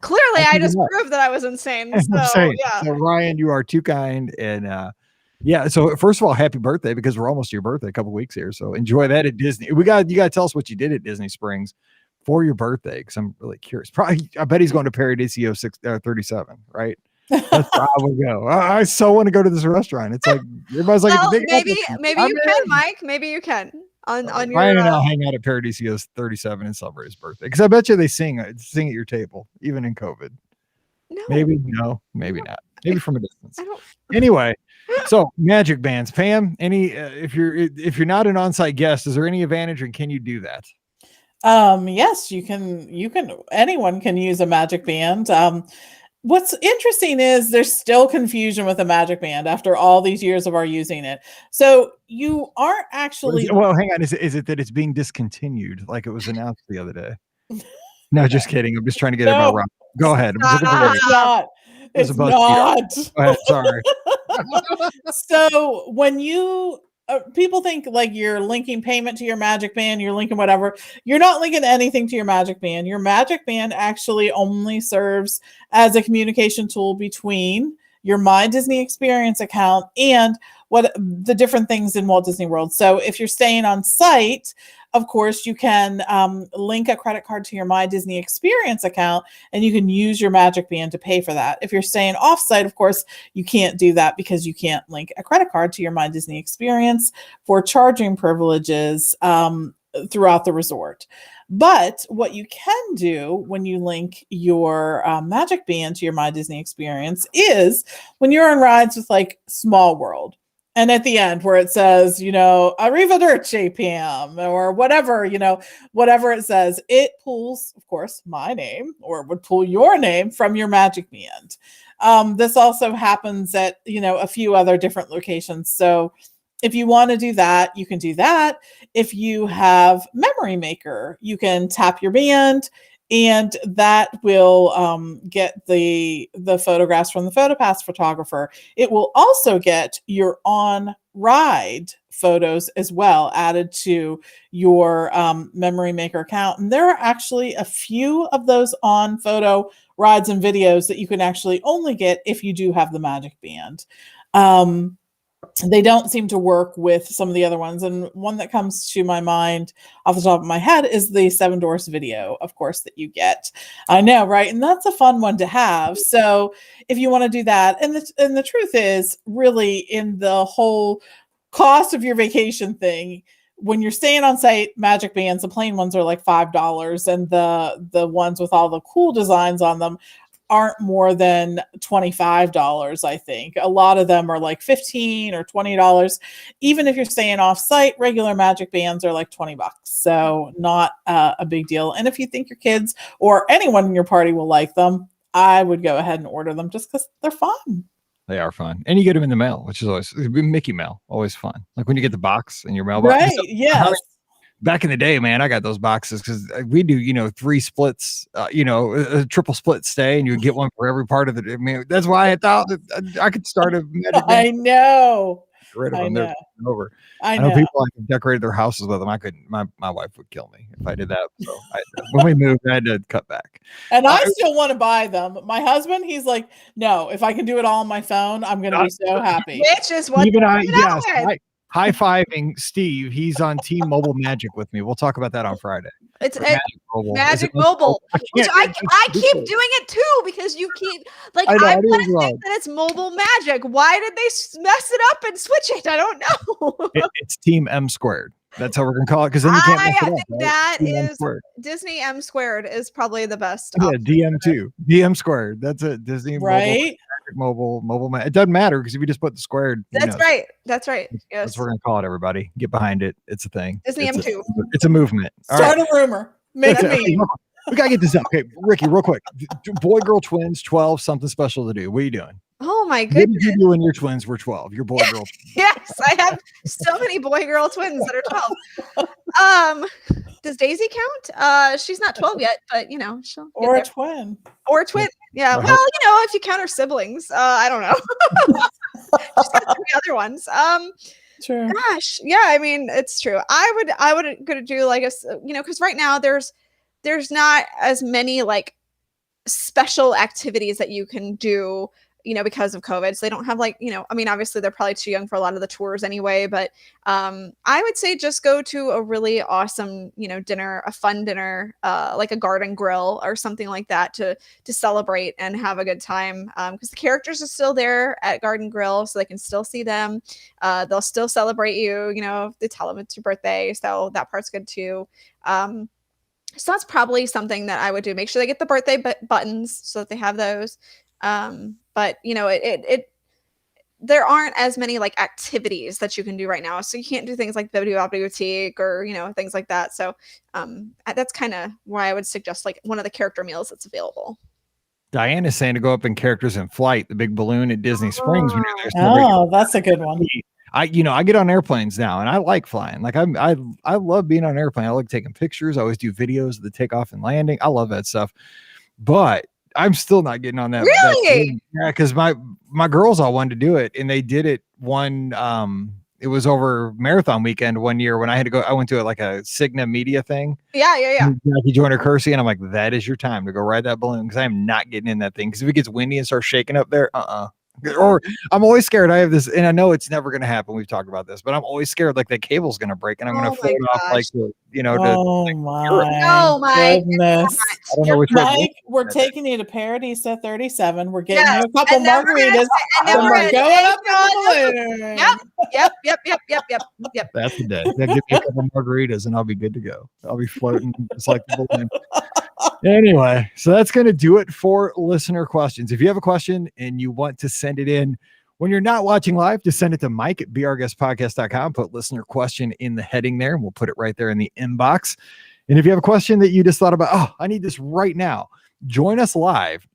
clearly I just proved that I was insane. So, yeah. So Ryan, you are too kind. And so first of all, happy birthday because we're almost to your birthday, a couple weeks here. So enjoy that at Disney. You got to tell us what you did at Disney Springs for your birthday because I'm really curious. Probably, I bet he's going to Paradiso 37, right? That's where I would go. I so want to go to this restaurant. It's like everybody's like, well, maybe you can, Mike. Maybe you can on your. Ryan and I'll hang out at Paradiso 37 and celebrate his birthday because I bet you they sing at your table even in COVID. No, maybe not. Maybe from a distance. Anyway, so magic bands, Pam. Any if you're not an on-site guest, is there any advantage and can you do that? Yes, you can. Anyone can use a magic band. What's interesting is there's still confusion with a magic band after all these years of our using it. So you aren't actually. Well, hang on. Is it that it's being discontinued like it was announced the other day? No, just kidding. I'm just trying to get it about right. Go ahead. It's not. Go ahead, sorry. So when you people think like you're linking payment to your magic band, you're linking whatever. You're not linking anything to your magic band. Your magic band actually only serves as a communication tool between your My Disney Experience account and what the different things in Walt Disney World. So if you're staying on site, of course, you can link a credit card to your My Disney Experience account and you can use your magic band to pay for that. If you're staying off-site, of course, you can't do that because you can't link a credit card to your My Disney Experience for charging privileges throughout the resort. But what you can do when you link your magic band to your My Disney Experience is when you're on rides with like Small World. And at the end where it says, Arrivederci, Pam, or whatever, whatever it says, it pulls, of course, my name or would pull your name from your magic band. This also happens at, a few other different locations. So if you want to do that, you can do that. If you have Memory Maker, you can tap your band and that will get the photographs from the PhotoPass photographer. It will also get your on-ride photos as well added to your Memory Maker account. And there are actually a few of those on photo rides and videos that you can actually only get if you do have the magic band. They don't seem to work with some of the other ones. And one that comes to my mind off the top of my head is the Seven Dwarfs video, of course, that you get. I know, right? And that's a fun one to have. So if you want to do that, and the truth is really in the whole cost of your vacation thing, when you're staying on site, magic bands, the plain ones are like $5 and the ones with all the cool designs on them aren't more than $25, I think. A lot of them are like $15 or $20. Even if you're staying off site, regular magic bands are like $20. So not a big deal. And if you think your kids or anyone in your party will like them, I would go ahead and order them just because they're fun. They are fun. And you get them in the mail, which is always Mickey mail, always fun. Like when you get the box in your mailbox. Right, yes. Back in the day, man, I got those boxes because we do, 3 splits, a triple split stay, and you would get one for every part of the. I mean, that's why I thought that I could start a. I know. Rid of them. They're over. I know people like decorated their houses with them. I couldn't. My wife would kill me if I did that. So when we moved, I had to cut back. And I still want to buy them. My husband, he's like, no, if I can do it all on my phone, I'm going to be so happy. Which is what even I. Yes. High-fiving Steve. He's on Team Mobile Magic with me. We'll talk about that on Friday. It's Magic Mobile. Which I keep doing it too because you keep I want to think that it's Mobile Magic. Why did they mess it up and switch it? I don't know. It's Team M Squared. That's how we're gonna call it because then you can't mess it up, right? That is Disney M Squared is probably the best. Yeah, DM2, DM Squared. That's it. Disney right. mobile. It doesn't matter because if you just put the squared. That's right. That's right. Yes. That's what we're gonna call it. Everybody, get behind it. It's a thing. Disney M2. It's a movement. Start a rumor. Make a meme. We gotta get this up. Okay, Ricky, real quick. Boy, girl, twins, 12. Something special to do. What are you doing? Oh my goodness! What did you do when your twins were 12? Your boy, girl. Yes, I have so many boy, girl twins that are 12. Does Daisy count? She's not 12 yet, but she'll or a twin. Or a twin. Yeah. Well, if you count her siblings, I don't know. She's got 3 other ones. True. Gosh, yeah. I mean, it's true. I would go to do like because right now there's not as many like special activities that you can do. Because of COVID. So they don't have obviously they're probably too young for a lot of the tours anyway, but I would say just go to a really awesome, dinner, a fun dinner, like a garden grill or something like that to celebrate and have a good time. Because the characters are still there at Garden Grill, so they can still see them. They'll still celebrate you, if they tell them it's your birthday. So that part's good too. So that's probably something that I would do. Make sure they get the birthday buttons so that they have those. But there aren't as many like activities that you can do right now. So you can't do things like the boutique or, things like that. So, that's kind of why I would suggest like one of the character meals that's available. Diane is saying to go up in Characters in Flight, the big balloon at Disney Springs. When you're there. Oh, that's a good one. I get on airplanes now and I like flying. Like I love being on an airplane. I like taking pictures. I always do videos of the takeoff and landing. I love that stuff, but I'm still not getting on that. Really? Yeah, because my girls all wanted to do it, and they did it one. It was over marathon weekend one year when I had to go. I went to like a Cigna media thing. Yeah. Jackie joined her Kersey, and I'm like, that is your time to go ride that balloon because I am not getting in that thing. Because if it gets windy and starts shaking up there, Or I'm always scared. I have this, and I know it's never going to happen. We've talked about this, but I'm always scared like the cable's going to break and I'm going to float off like, my goodness. I don't know which Mike, we're taking you to Paradise 37. We're getting you a couple margaritas and we're going up the balloon. Yep. That's the day. Give me a couple margaritas and I'll be good to go. I'll be floating just like the balloon. Anyway, so that's going to do it for listener questions. If you have a question and you want to send it in when you're not watching live, just send it to Mike at beourguestpodcast.com. Put listener question in the heading there, and we'll put it right there in the inbox. And if you have a question that you just thought about, I need this right now, join us live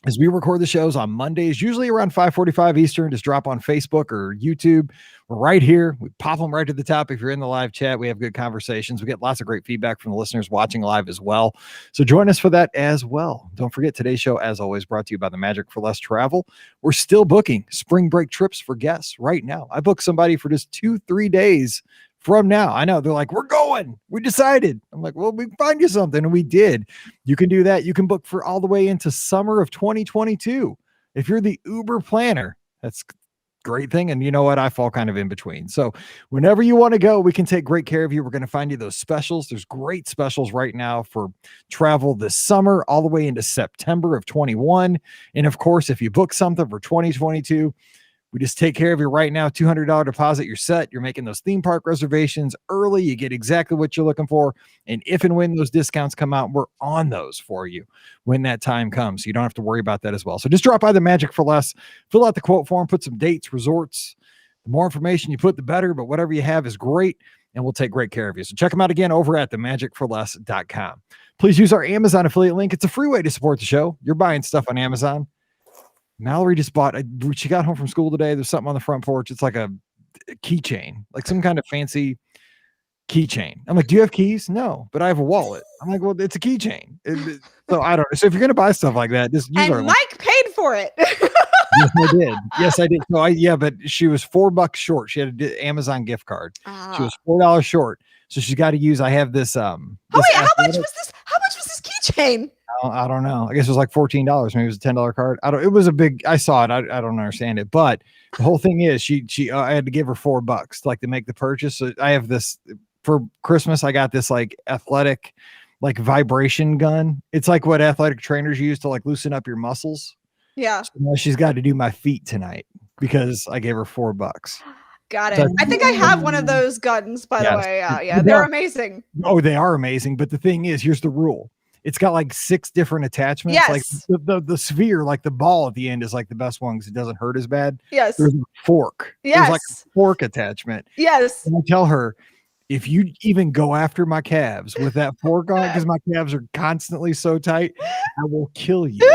as we record the shows on Mondays, usually around 5:45 Eastern. Just drop on Facebook or YouTube. We're right here. We pop them right to the top. If you're in the live chat, we have good conversations. We get lots of great feedback from the listeners watching live as well. So join us for that as well. Don't forget, today's show, as always, brought to you by the Magic for Less Travel. We're still booking spring break trips for guests right now. I booked somebody for just 2-3 days from now. I know they're like, we're going. We decided. I'm like, well, we can find you something. And we did. You can do that. You can book for all the way into summer of 2022. If you're the Uber planner, that's a great thing. And you know what? I fall kind of in between. So whenever you want to go, we can take great care of you. We're going to find you those specials. There's great specials right now for travel this summer, all the way into September of 21. And of course, if you book something for 2022, we just take care of you right now. $200 deposit, you're set. You're making those theme park reservations early. You get exactly what you're looking for. And if and when those discounts come out, we're on those for you when that time comes. So you don't have to worry about that as well. So just drop by the Magic for Less, fill out the quote form, put some dates, resorts. The more information you put, the better. But whatever you have is great, and we'll take great care of you. So check them out again over at themagicforless.com. Please use our Amazon affiliate link. It's a free way to support the show. You're buying stuff on Amazon. Mallory just she got home from school today. There's something on the front porch. It's like a keychain, like some kind of fancy keychain. I'm like, do you have keys? No, but I have a wallet. I'm like, well, it's a keychain. So I don't know. So if you're going to buy stuff like that, just use our link. Mike paid for it. Yes, I did. So but she was $4 short. She had an Amazon gift card. She was $4 short. So she's got to use, I have this. How much was this keychain? I don't know. I guess it was like $14. Maybe it was a $10 card. It was a big, I saw it. I don't understand it, but the whole thing is I had to give her $4 to make the purchase. So I have this for Christmas. I got this like athletic, like vibration gun. It's like what athletic trainers use to like loosen up your muscles. Yeah. So now she's got to do my feet tonight because I gave her $4. Got it. So I think I have one of those guns, by the way. Yeah, they're amazing. Oh, they are amazing. But the thing is, here's the rule. it's got like 6 different attachments. Yes. Like the sphere, like the ball at the end is like the best one because it doesn't hurt as bad. Yes. There's a fork. Yes. There's like a fork attachment. Yes. And I tell her, if you even go after my calves with that fork on, because my calves are constantly so tight, I will kill you.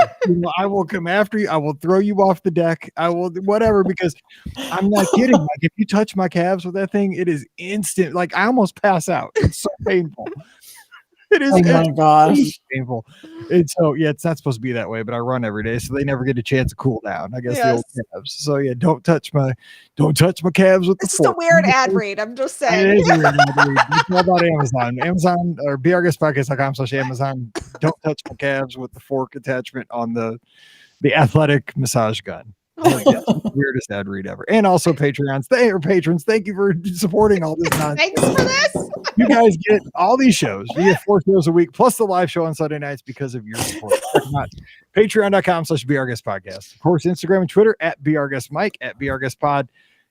I will come after you. I will throw you off the deck. I will whatever, because I'm not kidding. Like if you touch my calves with that thing, it is instant. Like I almost pass out. It's so painful. It is. Oh my gosh. Painful. And so yeah, it's not supposed to be that way, but I run every day, so they never get a chance to cool down. I guess the old calves. So yeah, don't touch my calves with the fork. It's just a weird ad read. I'm just saying. It is a weird ad read. It's all about Amazon or BRGuestPodcast.com/Amazon. Don't touch my calves with the fork attachment on the athletic massage gun. Weirdest ad read ever. And also patrons, thank you for supporting all this nonsense. Thanks for this. You guys get all these shows. You get 4 shows a week plus the live show on Sunday nights because of your support. Patreon.com/BRGuestPodcast. Of course, Instagram and Twitter at BRGuestMike, at BRGuestPod,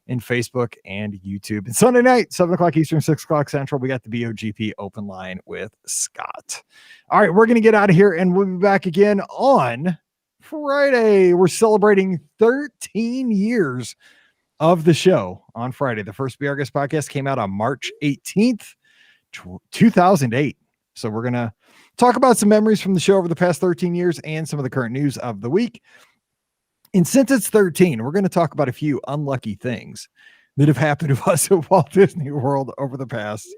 and Facebook and YouTube. And Sunday night, 7 o'clock Eastern, 6 o'clock Central, we got the BOGP open line with Scott. All right, we're going to get out of here and we'll be back again on Friday. We're celebrating 13 years of the show on Friday. The first BR Guest podcast came out on March 18th, 2008. So we're going to talk about some memories from the show over the past 13 years and some of the current news of the week. And since it's 13, we're going to talk about a few unlucky things that have happened to us at Walt Disney World over the past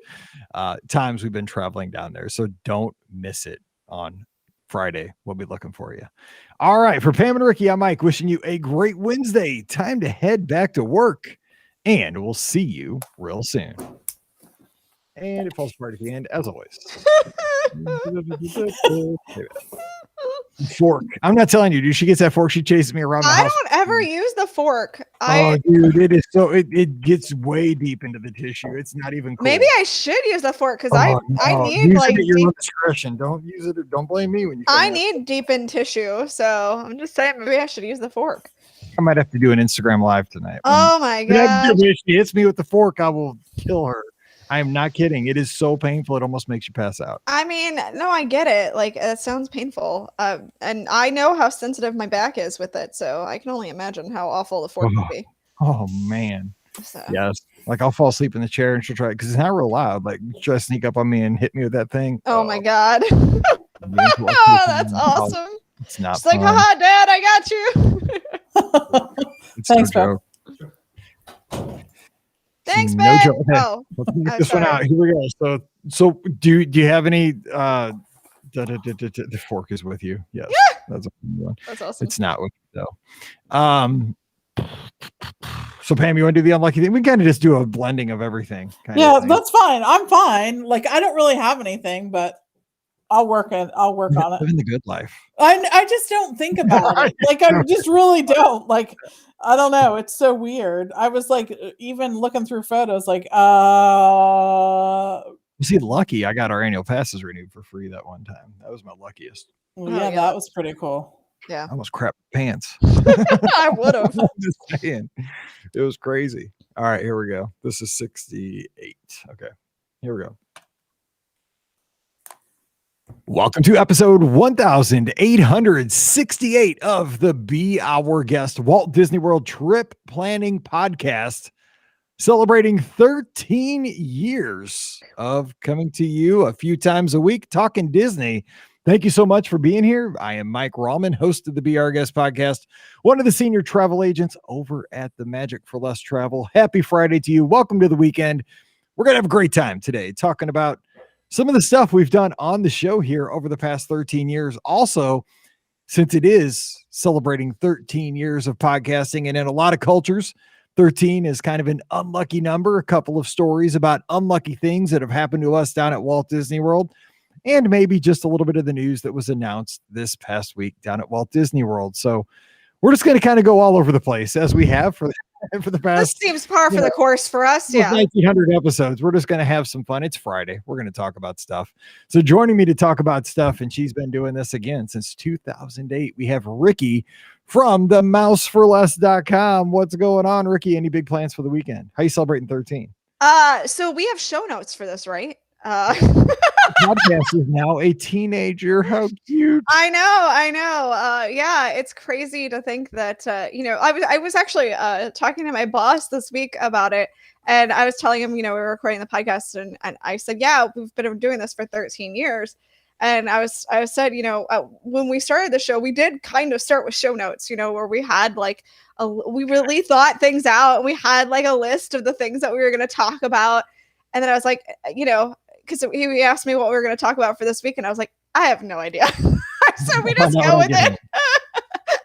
times we've been traveling down there. So don't miss it on Friday. We'll be looking for you. All right. For Pam and Ricky, I'm Mike, wishing you a great Wednesday. Time to head back to work, and we'll see you real soon. And it falls apart at the end, as always. Fork. I'm not telling you, dude. She gets that fork. She chases me around the house. I don't ever use the fork. Dude, it is so. It gets way deep into the tissue. It's not even cool. Maybe I should use the fork because I need use like it at your discretion. Don't use it. Don't blame me when you. I need deep in tissue, so I'm just saying maybe I should use the fork. I might have to do an Instagram live tonight. Oh my god! If she hits me with the fork, I will kill her. I am not kidding. It is so painful. It almost makes you pass out. I mean, no, I get it. Like, it sounds painful. And I know how sensitive my back is with it. So I can only imagine how awful the fork would be. Oh, man. So. Yes. Like, I'll fall asleep in the chair and she'll try, because it's not real loud. Like, try to sneak up on me and hit me with that thing. Oh my God. Oh, that's awesome. It's not She's like, haha, Dad, I got you. Thanks, bro. Thanks, man. No joke. Oh, let's get this one out. Here we go. So do you have any the fork is with you? Yes. Yeah. That's a one. That's awesome. It's not with you though. So Pam, you want to do the unlucky thing? We kind of just do a blending of everything. Yeah, that's fine. I'm fine. Like I don't really have anything, but I'll work on it. Living the good life. I just don't think about it. Like I just really don't. Like I don't know. It's so weird. I was like even looking through photos, like see, lucky I got our annual passes renewed for free that one time. That was my luckiest. Yeah, that was pretty cool. Yeah. I almost crapped my pants. I would have. Just saying. It was crazy. All right, here we go. This is 68. Okay. Here we go. Welcome to episode 1868 of the Be Our Guest Walt Disney World Trip Planning Podcast, celebrating 13 years of coming to you a few times a week, talking Disney. Thank you so much for being here. I am Mike Rallman, host of the Be Our Guest Podcast, one of the senior travel agents over at the Magic for Less Travel. Happy Friday to you. Welcome to the weekend. We're going to have a great time today talking about some of the stuff we've done on the show here over the past 13 years. Also, since it is celebrating 13 years of podcasting, and in a lot of cultures, 13 is kind of an unlucky number. A couple of stories about unlucky things that have happened to us down at Walt Disney World, and maybe just a little bit of the news that was announced this past week down at Walt Disney World. So we're just going to kind of go all over the place as we have for the past. This seems par for the course for us. Yeah. 1900 episodes. We're just going to have some fun. It's Friday. We're going to talk about stuff. So joining me to talk about stuff, and she's been doing this again since 2008. We have Ricky from the mouseforless.com. What's going on, Ricky? Any big plans for the weekend? How you celebrating 13? So we have show notes for this, right? Podcast is now a teenager. How cute. I know. Yeah, it's crazy to think that, I was actually talking to my boss this week about it. And I was telling him, we were recording the podcast, and I said, yeah, we've been doing this for 13 years. And I said, when we started the show, we did kind of start with show notes, where we had like, we really thought things out. And we had like a list of the things that we were going to talk about. And then I was like, because he asked me what we were going to talk about for this week. And I was like, I have no idea. So we just go with it.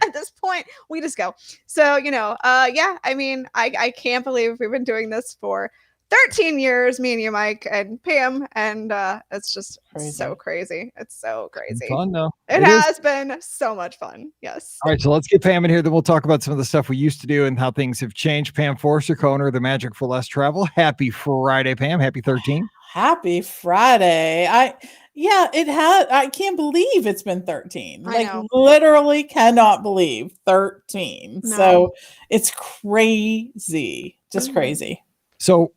At this point, we just go. So, I can't believe we've been doing this for 13 years, me and you, Mike, and Pam, and it's just so crazy. It's so crazy. It's fun though. It has been so much fun. Yes. All right, so let's get Pam in here. Then we'll talk about some of the stuff we used to do and how things have changed. Pam Forster, co-owner of The Magic for Less Travel. Happy Friday, Pam. Happy 13. Happy Friday. I can't believe it's been 13. Literally cannot believe 13. No. So it's crazy. Just crazy. So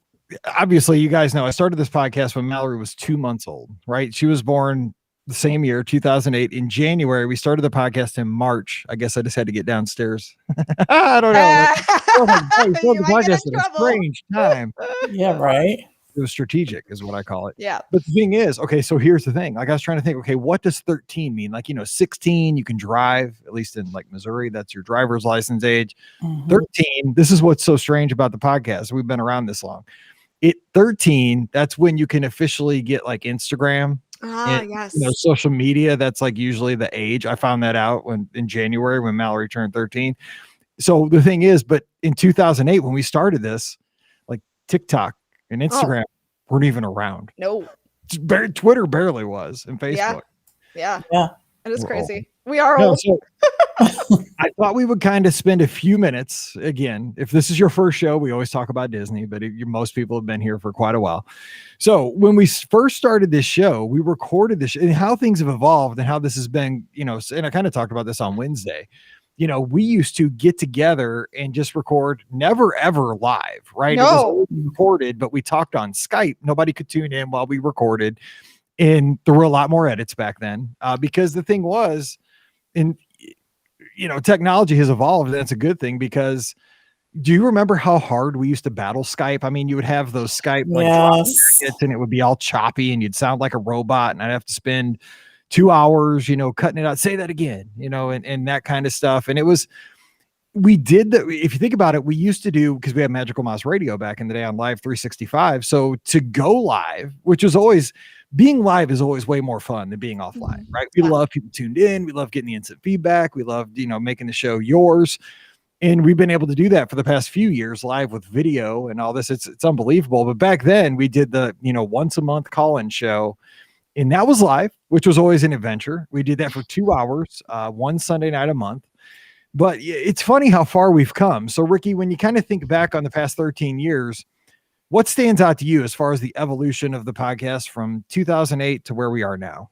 obviously you guys know I started this podcast when Mallory was 2 months old, right? She was born the same year, 2008. In January, we started the podcast in March. I guess I just had to get downstairs. I don't know. The podcast at a strange time. Yeah, right. It was strategic is what I call it. Yeah. But the thing is, okay, so here's the thing. Like I was trying to think, okay, what does 13 mean? Like, 16, you can drive, at least in like Missouri, that's your driver's license age. 13, this is what's so strange about the podcast. We've been around this long. 13, that's when you can officially get like Instagram. Yes. Social media. That's like usually the age. I found that out in January when Mallory turned 13. So the thing is, but in 2008, when we started this, like TikTok and Instagram weren't even around. No. Twitter barely was, and Facebook. Yeah. It is crazy. We are old. So I thought we would kind of spend a few minutes. Again, if this is your first show, we always talk about Disney, but most people have been here for quite a while. So when we first started this show, we recorded this and how things have evolved and how this has been, and I kind of talked about this on Wednesday. We used to get together and just record, never ever live, right? No. It was recorded, but we talked on Skype. Nobody could tune in while we recorded. And there were a lot more edits back then because the thing was, technology has evolved, and that's a good thing because do you remember how hard we used to battle Skype? I mean, you would have those Skype and it would be all choppy and you'd sound like a robot, and I'd have to spend 2 hours, cutting it out, say that again, and that kind of stuff. And we did that. If you think about it, we used to do, because we had Magical Mouse Radio back in the day on Live 365. So to go live, which is always, being live is always way more fun than being offline, right? We love people tuned in. We love getting the instant feedback. We love, making the show yours. And we've been able to do that for the past few years live with video and all this. It's unbelievable. But back then we did the, once a month call-in show, and that was live, which was always an adventure. We did that for 2 hours, one Sunday night a month. But it's funny how far we've come. So Ricky, when you kind of think back on the past 13 years, what stands out to you as far as the evolution of the podcast from 2008 to where we are now?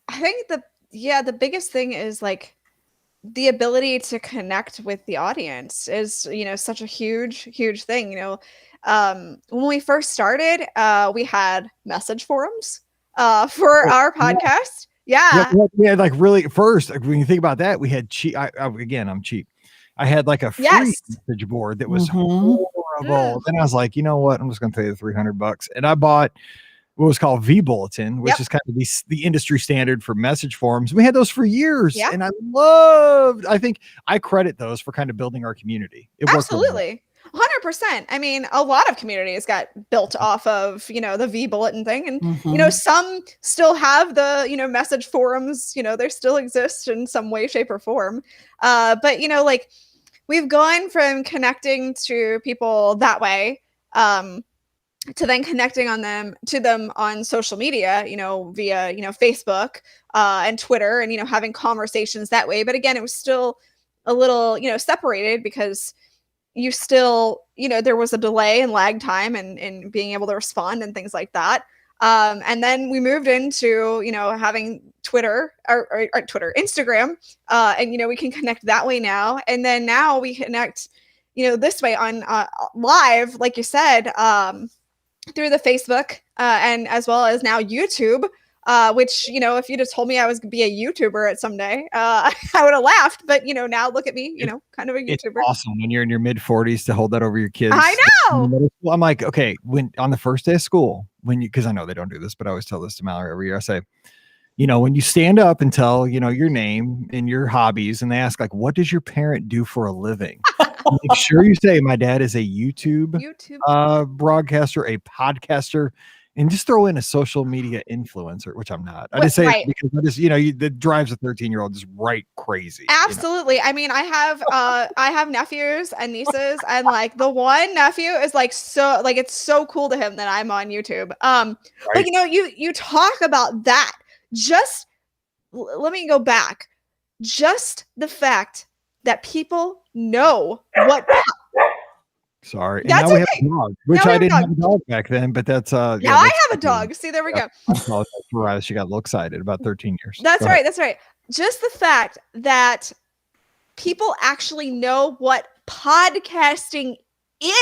I think the biggest thing is like the ability to connect with the audience is, such a huge thing. When we first started, we had message forums for our podcast. Yeah. We had like really first, when you think about that, we had cheap. I'm cheap. I had like a free message board that was horrible. Then I was like, you know what? I'm just going to pay the $300. And I bought what was called V-Bulletin, which is kind of the industry standard for message forums. We had those for years. Yeah. And I think I credit those for kind of building our community. Absolutely. 100%. I mean, a lot of communities got built off of, the V-Bulletin thing. And, some still have the, message forums, they still exist in some way, shape, or form. But, like we've gone from connecting to people that way to then connecting to them on social media, via, Facebook and Twitter and, having conversations that way. But again, it was still a little, separated because you still, there was a delay and lag time and being able to respond and things like that. And then we moved into, having Twitter or Instagram, and, we can connect that way now. And then now we connect, this way on live, like you said, through the Facebook and as well as now YouTube. Which, you know, if you'd have told me I was going to be a YouTuber at someday, I would have laughed. But, you know, now look at me, you know, kind of a YouTuber. It's awesome when you're in your mid 40s to hold that over your kids. I know. I'm like, okay, when on the first day of school, because I know they don't do this, but I always tell this to Mallory every year. I say, you know, when you stand up and tell, you know, your name and your hobbies, and they ask, like, what does your parent do for a living? Make sure you say, my dad is a YouTube broadcaster, a podcaster. And just throw in a social media influencer, which I'm not. I just say it because that is, you know, that drives a 13-year-old just right crazy. Absolutely. You know? I mean, I have nephews and nieces, and like the one nephew is like so like it's so cool to him that I'm on YouTube. Like, you know, you talk about that. Just let me go back. Just the fact that people know what. Sorry. That's and now okay. We have a dog, which I didn't have a dog back then, but that's now I have a dog. See, there we go. She got a little excited about 13 years. That's right. That's right. Just the fact that people actually know what podcasting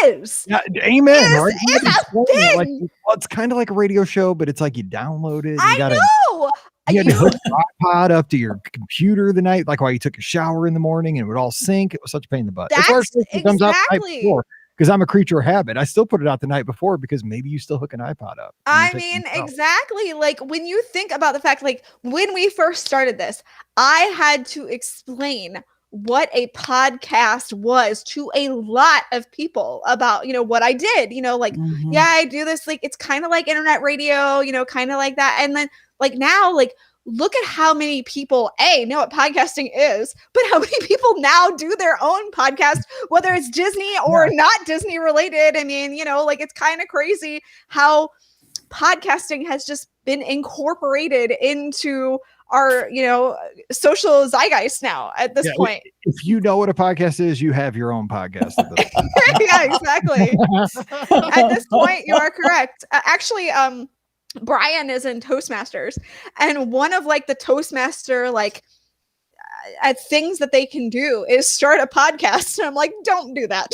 is. Yeah, amen. Right? Is a thing. Like, well, it's kind of like a radio show, but it's like you download it. I know. You had to hook the iPod up to your computer the night, like while you took a shower in the morning, and it would all sync. It was such a pain in the butt. That's exactly. Because I'm a creature of habit. I still put it out the night before because maybe you still hook an iPod up. I mean, exactly. Like when you think about the fact, like when we first started this, I had to explain what a podcast was to a lot of people about, you know, what I did, you know, like, yeah, I do this. Like, it's kind of like internet radio, you know, kind of like that. And then like now, like, look at how many people know what podcasting is, but how many people now do their own podcast, whether it's Disney or not Disney related. I mean, you know, like it's kind of crazy how podcasting has just been incorporated into our, you know, social zeitgeist now at this point. If you know what a podcast is, you have your own podcast. Yeah, exactly. At this point, you are correct. Actually, Brian is in Toastmasters, and one of like the Toastmaster things that they can do is start a podcast. And I'm like, don't do that.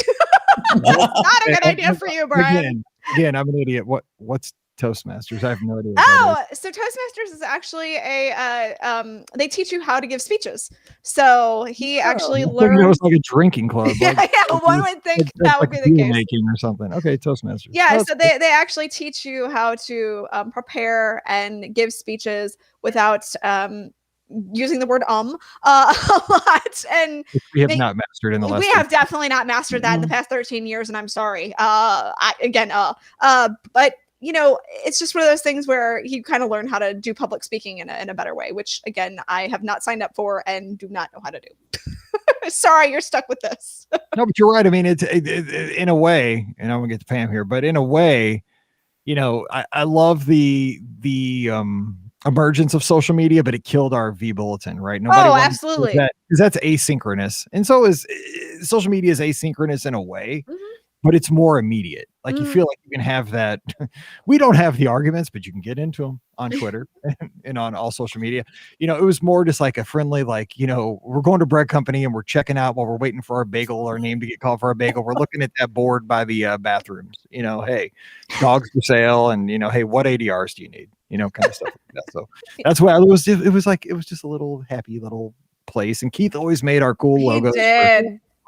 That's not a good idea for you, Brian. Again, I'm an idiot. What's Toastmasters? I have no idea. So Toastmasters is actually they teach you how to give speeches. So he actually learned. It was like a drinking club. One would think that would be the case. Making or something. Okay, Toastmasters. Yeah, so they actually teach you how to prepare and give speeches without using the word a lot, and we have not mastered in the last. We have definitely not mastered that in the past 13 years, and I'm sorry. But you know, it's just one of those things where you kind of learn how to do public speaking in a better way, which again, I have not signed up for and do not know how to do. Sorry, you're stuck with this. No, but you're right. I mean, it's in a way, and I'm gonna get to Pam here, but in a way, you know, I love the emergence of social media, but it killed our V bulletin, right? Absolutely. Because that's asynchronous, and so is social media is asynchronous in a way. But it's more immediate. Like you feel like you can have that. We don't have the arguments, but you can get into them on Twitter and on all social media. You know, it was more just like a friendly, like, you know, we're going to bread company and we're checking out while we're waiting for our bagel, our name to get called for our bagel. We're looking at that board by the bathrooms, you know, hey, dogs for sale. And, you know, hey, what ADRs do you need? You know, kind of stuff like that. So that's why it was just a little happy little place. And Keith always made our cool logos.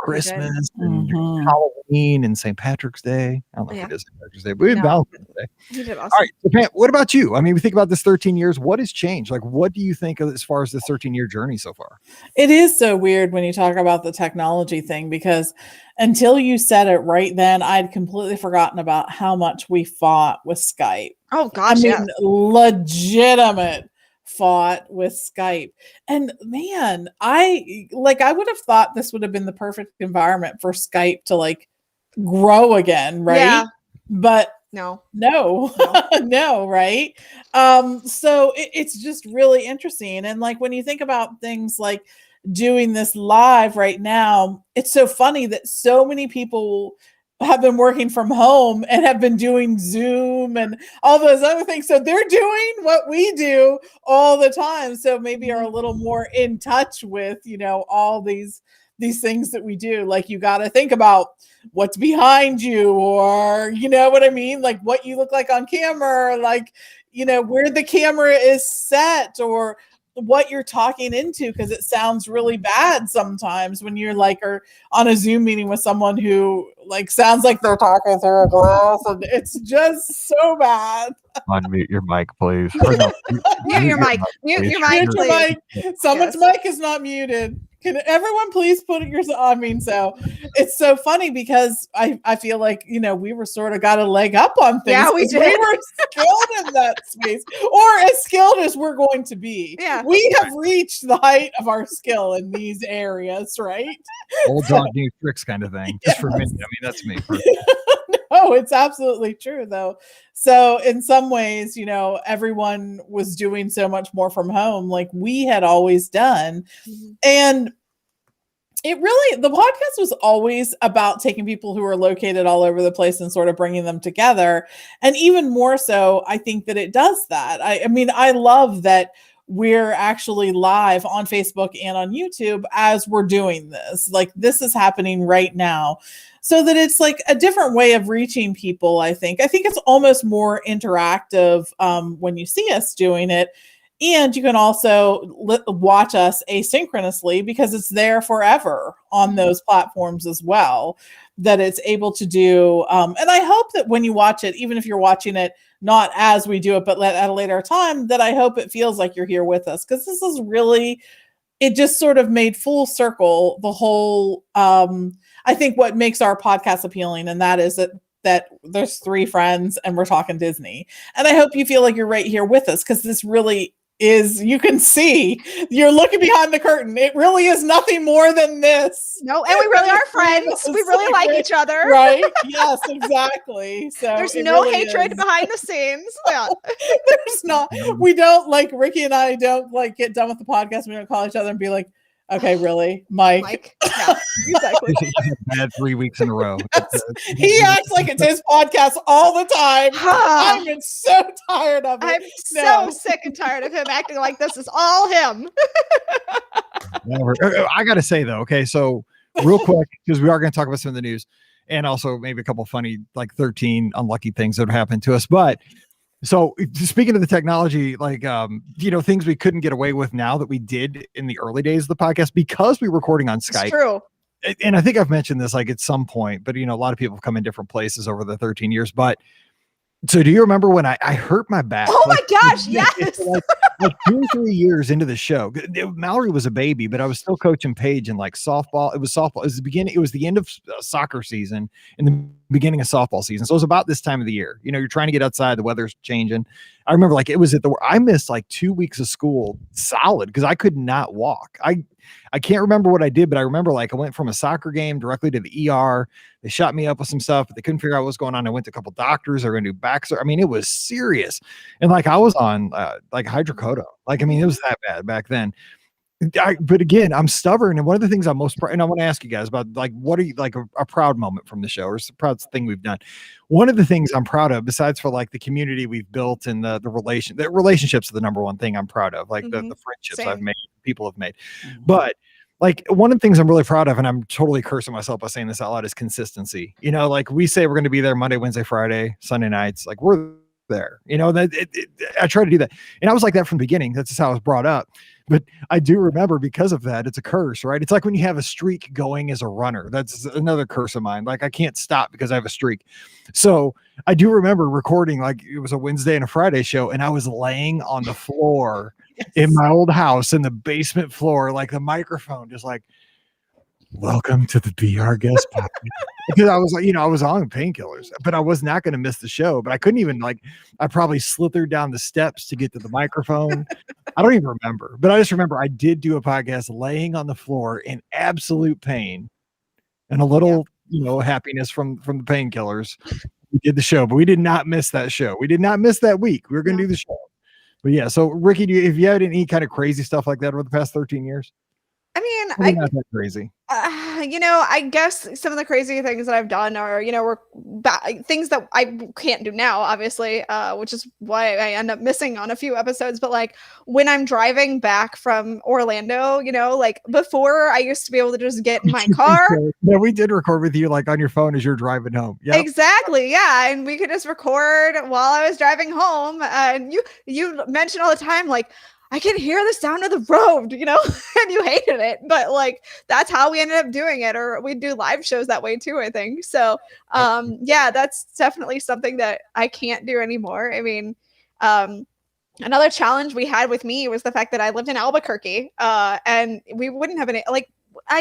Christmas and Halloween and St. Patrick's Day. I don't know if it is St. Patrick's Day, but we had Valentine's Day. He did awesome. All right, so Pam, what about you? I mean, we think about this 13 years. What has changed? Like, what do you think of as far as this 13-year journey so far? It is so weird when you talk about the technology thing, because until you said it right then, I'd completely forgotten about how much we fought with Skype. Oh gosh, I mean, legitimate fought with Skype. And man, I would have thought this would have been the perfect environment for Skype to like grow again, right? Yeah. But no, right? So it's just really interesting. And like when you think about things like doing this live right now, it's so funny that so many people have been working from home and have been doing Zoom and all those other things. So they're doing what we do all the time. So maybe are a little more in touch with, you know, all these these things that we do. Like, you got to think about what's behind you, or, you know what I mean? Like what you look like on camera, like, you know, where the camera is set, or what you're talking into, because it sounds really bad sometimes when you're like, or on a Zoom meeting with someone who like sounds like they're talking through a glass, and it's just so bad. Unmute your mic, please. Mute your mic. Mute your mic, please. Someone's mic is not muted. Can everyone please put it yourself? I mean, so it's so funny because I feel like, you know, we were sort of got a leg up on things. Yeah, we did. We were skilled in that space, or as skilled as we're going to be. Yeah. We have reached the height of our skill in these areas, right? Old dog new tricks kind of thing. Just for me. I mean, that's me. No, it's absolutely true though. So in some ways, you know, everyone was doing so much more from home like we had always done. Mm-hmm. And it really, the podcast was always about taking people who are located all over the place and sort of bringing them together. And even more so, I think that it does that. I mean, I love that we're actually live on Facebook and on YouTube as we're doing this. Like, this is happening right now, so that it's like a different way of reaching people. I think it's almost more interactive when you see us doing it. And you can also watch us asynchronously because it's there forever on those platforms as well, that it's able to do. And I hope that when you watch it, even if you're watching it not as we do it, but at a later time, that I hope it feels like you're here with us. Because this is really, it just sort of made full circle the whole, I think what makes our podcast appealing, and that is that there's three friends and we're talking Disney. And I hope you feel like you're right here with us, because this really is, you can see, you're looking behind the curtain. It really is nothing more than this. No, and we really are friends. We really like each other. Right? Yes, exactly. So there's no really hatred behind the scenes. Yeah. There's not. We don't, like, Ricky and I don't like get done with the podcast. We don't call each other and be like, okay, really, Mike? Yeah, exactly. Bad 3 weeks in a row. Yes. He acts like it's his podcast all the time. I'm so tired of it. I'm so sick and tired of him acting like this is all him. I got to say, though, okay, so real quick, because we are going to talk about some of the news and also maybe a couple of funny, like 13 unlucky things that have happened to us. But so speaking of the technology, like, you know, things we couldn't get away with now that we did in the early days of the podcast because we were recording on Skype. It's true. And I think I've mentioned this like at some point, but, you know, a lot of people have come in different places over the 13 years. But so do you remember when I hurt my back? Oh my gosh, yes. Like 2 or 3 years into the show. Mallory was a baby, but I was still coaching Paige in like softball. It was softball. It was the beginning. It was the end of soccer season and the beginning of softball season. So it was about this time of the year. You know, you're trying to get outside. The weather's changing. I remember like it was I missed like 2 weeks of school solid because I could not walk. I can't remember what I did, but I remember like I went from a soccer game directly to the ER. They shot me up with some stuff, but they couldn't figure out what was going on. I went to a couple doctors. They were going to do back surgery. I mean, it was serious. And like I was on like hydrocodone. Like, I mean, it was that bad back then. But again, I'm stubborn. And one of the things I'm most proud, and I want to ask you guys about, like, what are you, like a proud moment from the show or a proud thing we've done? One of the things I'm proud of, besides for like the community we've built and the relationships are the number one thing I'm proud of, like the friendships I've made, people have made. But like one of the things I'm really proud of, and I'm totally cursing myself by saying this out loud, is consistency. You know, like we say we're going to be there Monday, Wednesday, Friday, Sunday nights. Like we're there, you know, I try to do that. And I was like that from the beginning. That's just how I was brought up. But I do remember because of that, it's a curse, right? It's like when you have a streak going as a runner. That's another curse of mine. Like I can't stop because I have a streak. So I do remember recording, like it was a Wednesday and a Friday show, and I was laying on the floor in my old house in the basement floor, like the microphone, just like, welcome to the Be Our Guest podcast. Because I was like, you know, I was on painkillers, but I was not going to miss the show. But I couldn't even, like, I probably slithered down the steps to get to the microphone. I don't even remember, but I just remember I did do a podcast laying on the floor in absolute pain and a little, you know, happiness from the painkillers. We did the show, but we did not miss that show. We did not miss that week. We were going to do the show. But yeah, so Ricky, if you had any kind of crazy stuff like that over the past 13 years? I mean, not that crazy. I guess some of the crazy things that I've done are, things that I can't do now, obviously, which is why I end up missing on a few episodes. But like when I'm driving back from Orlando, like before I used to be able to just get in my car. Yeah, we did record with you like on your phone as you're driving home. Yeah, exactly. Yeah. And we could just record while I was driving home. And you mention all the time, like, I can hear the sound of the road, and you hated it, but like, that's how we ended up doing it. Or we do live shows that way too, I think. So, yeah, that's definitely something that I can't do anymore. I mean, another challenge we had with me was the fact that I lived in Albuquerque, and we wouldn't have been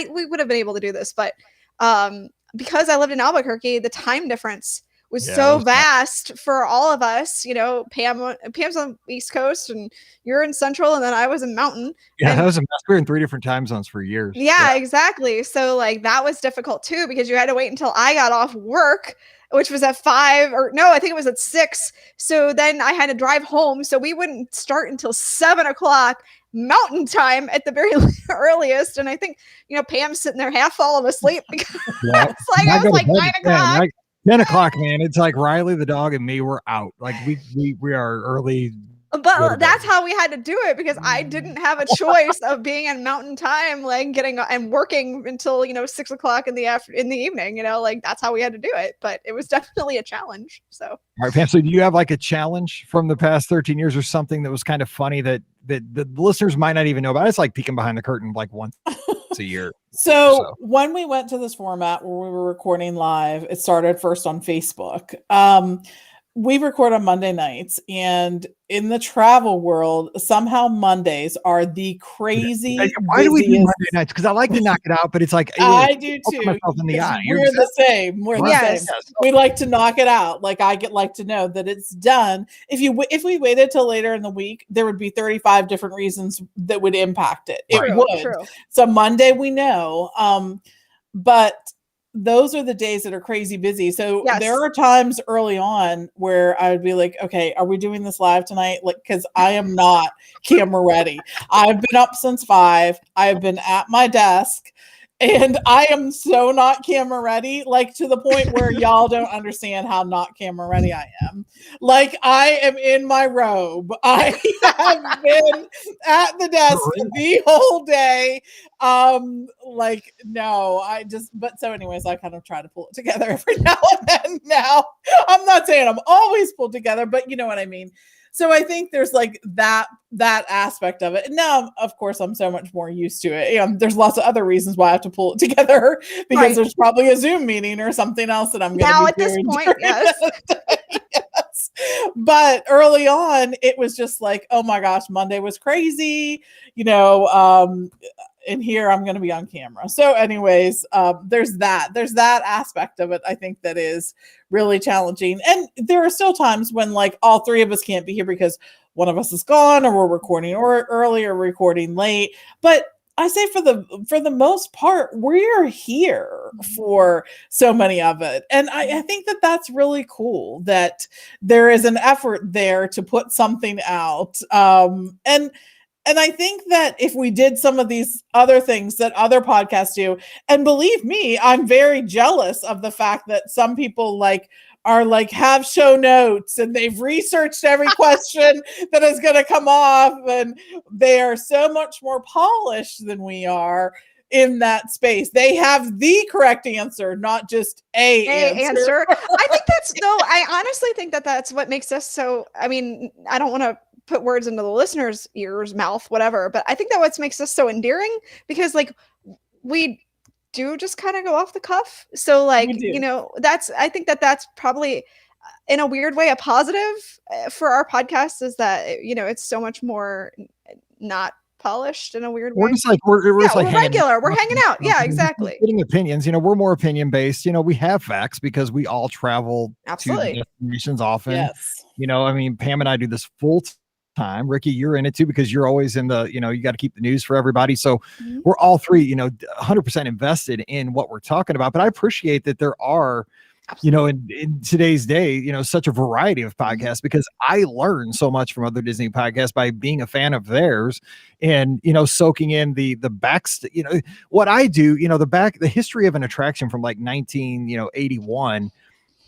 we would have been able to do this, but, because I lived in Albuquerque, the time difference was so vast for all of us. Pam's on the East Coast and you're in Central, and then I was in Mountain. Yeah, that was a mess. We were in 3 different time zones for years. Yeah, exactly. So like that was difficult too, because you had to wait until I got off work, which was at 5, or no, I think it was at 6. So then I had to drive home. So we wouldn't start until 7:00 Mountain time at the very earliest. And I think, Pam's sitting there half falling asleep because I was like 9:00. 10 o'clock, man. It's like Riley the dog and me were out. Like we are early. But that's how we had to do it, because I didn't have a choice of being in Mountain time, like getting and working until 6:00 in the evening. Like that's how we had to do it. But it was definitely a challenge. So, all right, Pam. So, do you have like a challenge from the past 13 years or something that was kind of funny that the listeners might not even know about? It's like peeking behind the curtain like once a year. So when we went to this format where we were recording live, it started first on Facebook. We record on Monday nights, and in the travel world, somehow Mondays are the crazy. Why do we do Monday nights? Because I like to knock it out, but it's like I do too. In the eye. We're the same. We're the same. We like to knock it out. Like I like to know that it's done. If we waited till later in the week, there would be 35 different reasons that would impact it. It would. True. So Monday we know, but those are the days that are crazy busy. So there are times early on where I would be like, okay, are we doing this live tonight? Like, cause I am not camera ready. I've been up since 5. I've been at my desk and I am so not camera ready, like to the point where y'all don't understand how not camera ready I am. Like I am in my robe. I have been at the desk the whole day. But so anyways, I kind of try to pull it together every now and then. Now I'm not saying I'm always pulled together, but you know what I mean? So I think there's like that aspect of it. And now, of course, I'm so much more used to it. There's lots of other reasons why I have to pull it together, because there's probably a Zoom meeting or something else that I'm going to be doing. Now at this point, yes. But early on, it was just like, oh my gosh, Monday was crazy, and here I'm going to be on camera. So anyways, there's that aspect of it. I think that is really challenging. And there are still times when like all 3 of us can't be here because one of us is gone, or we're recording early or recording late. But I say for the most part, we're here for so many of it. And I think that that's really cool that there is an effort there to put something out. And I think that if we did some of these other things that other podcasts do, and believe me, I'm very jealous of the fact that some people have show notes and they've researched every question that is going to come off, and they are so much more polished than we are in that space. They have the correct answer, not just a answer. I honestly think that that's what makes us so, I mean, I don't want to put words into the listener's ears, mouth, whatever, but I think that what makes us so endearing, because like we do just kind of go off the cuff. So like, I think that that's probably in a weird way a positive for our podcast, is that, it's so much more not polished in a weird way. We're just like, we're regular. We're hanging out. Yeah, exactly. Getting opinions. We're more opinion based. We have facts because we all travel to destinations often. Yes. Pam and I do this full time. Ricky, you're in it too, because you're always in the, you got to keep the news for everybody. So we're all 3, 100% invested in what we're talking about. But I appreciate that there are In today's day, such a variety of podcasts, because I learn so much from other Disney podcasts by being a fan of theirs and, soaking in the what I do, the history of an attraction from like 1981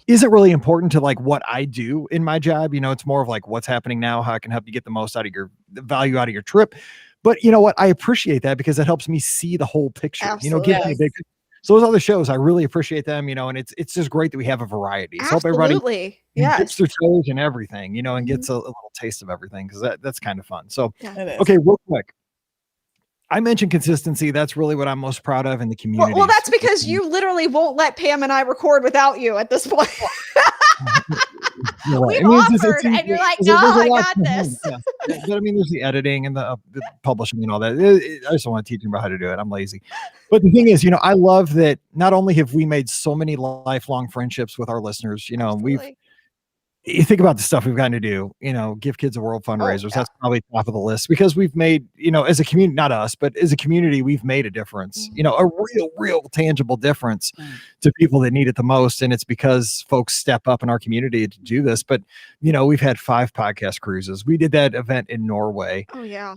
isn't really important to like what I do in my job. It's more of like what's happening now, how I can help you get the most out of the value out of your trip. But you know what? I appreciate that because it helps me see the whole picture, Absolutely. Give me a big picture. So those other shows, I really appreciate them, and it's just great that we have a variety. So hope everybody dips their toes and everything, and gets a little taste of everything, because that's kind of fun. So, okay, real quick. I mentioned consistency. That's really what I'm most proud of in the community. Well, that's because you literally won't let Pam and I record without you at this point. Right. We've offered, and you're like, no, I got this. But I mean, there's the editing and the publishing and all that. I just don't want to teach them about how to do it. I'm lazy. But the thing is, I love that not only have we made so many lifelong friendships with our listeners, you think about the stuff we've gotten to do, Give Kids a World fundraisers. That's probably top of the list, because we've made, as a community, not us, but as a community, we've made a difference, a real tangible difference to people that need it the most. And it's because folks step up in our community to do this. But, we've had 5 podcast cruises. We did that event in Norway. Oh yeah.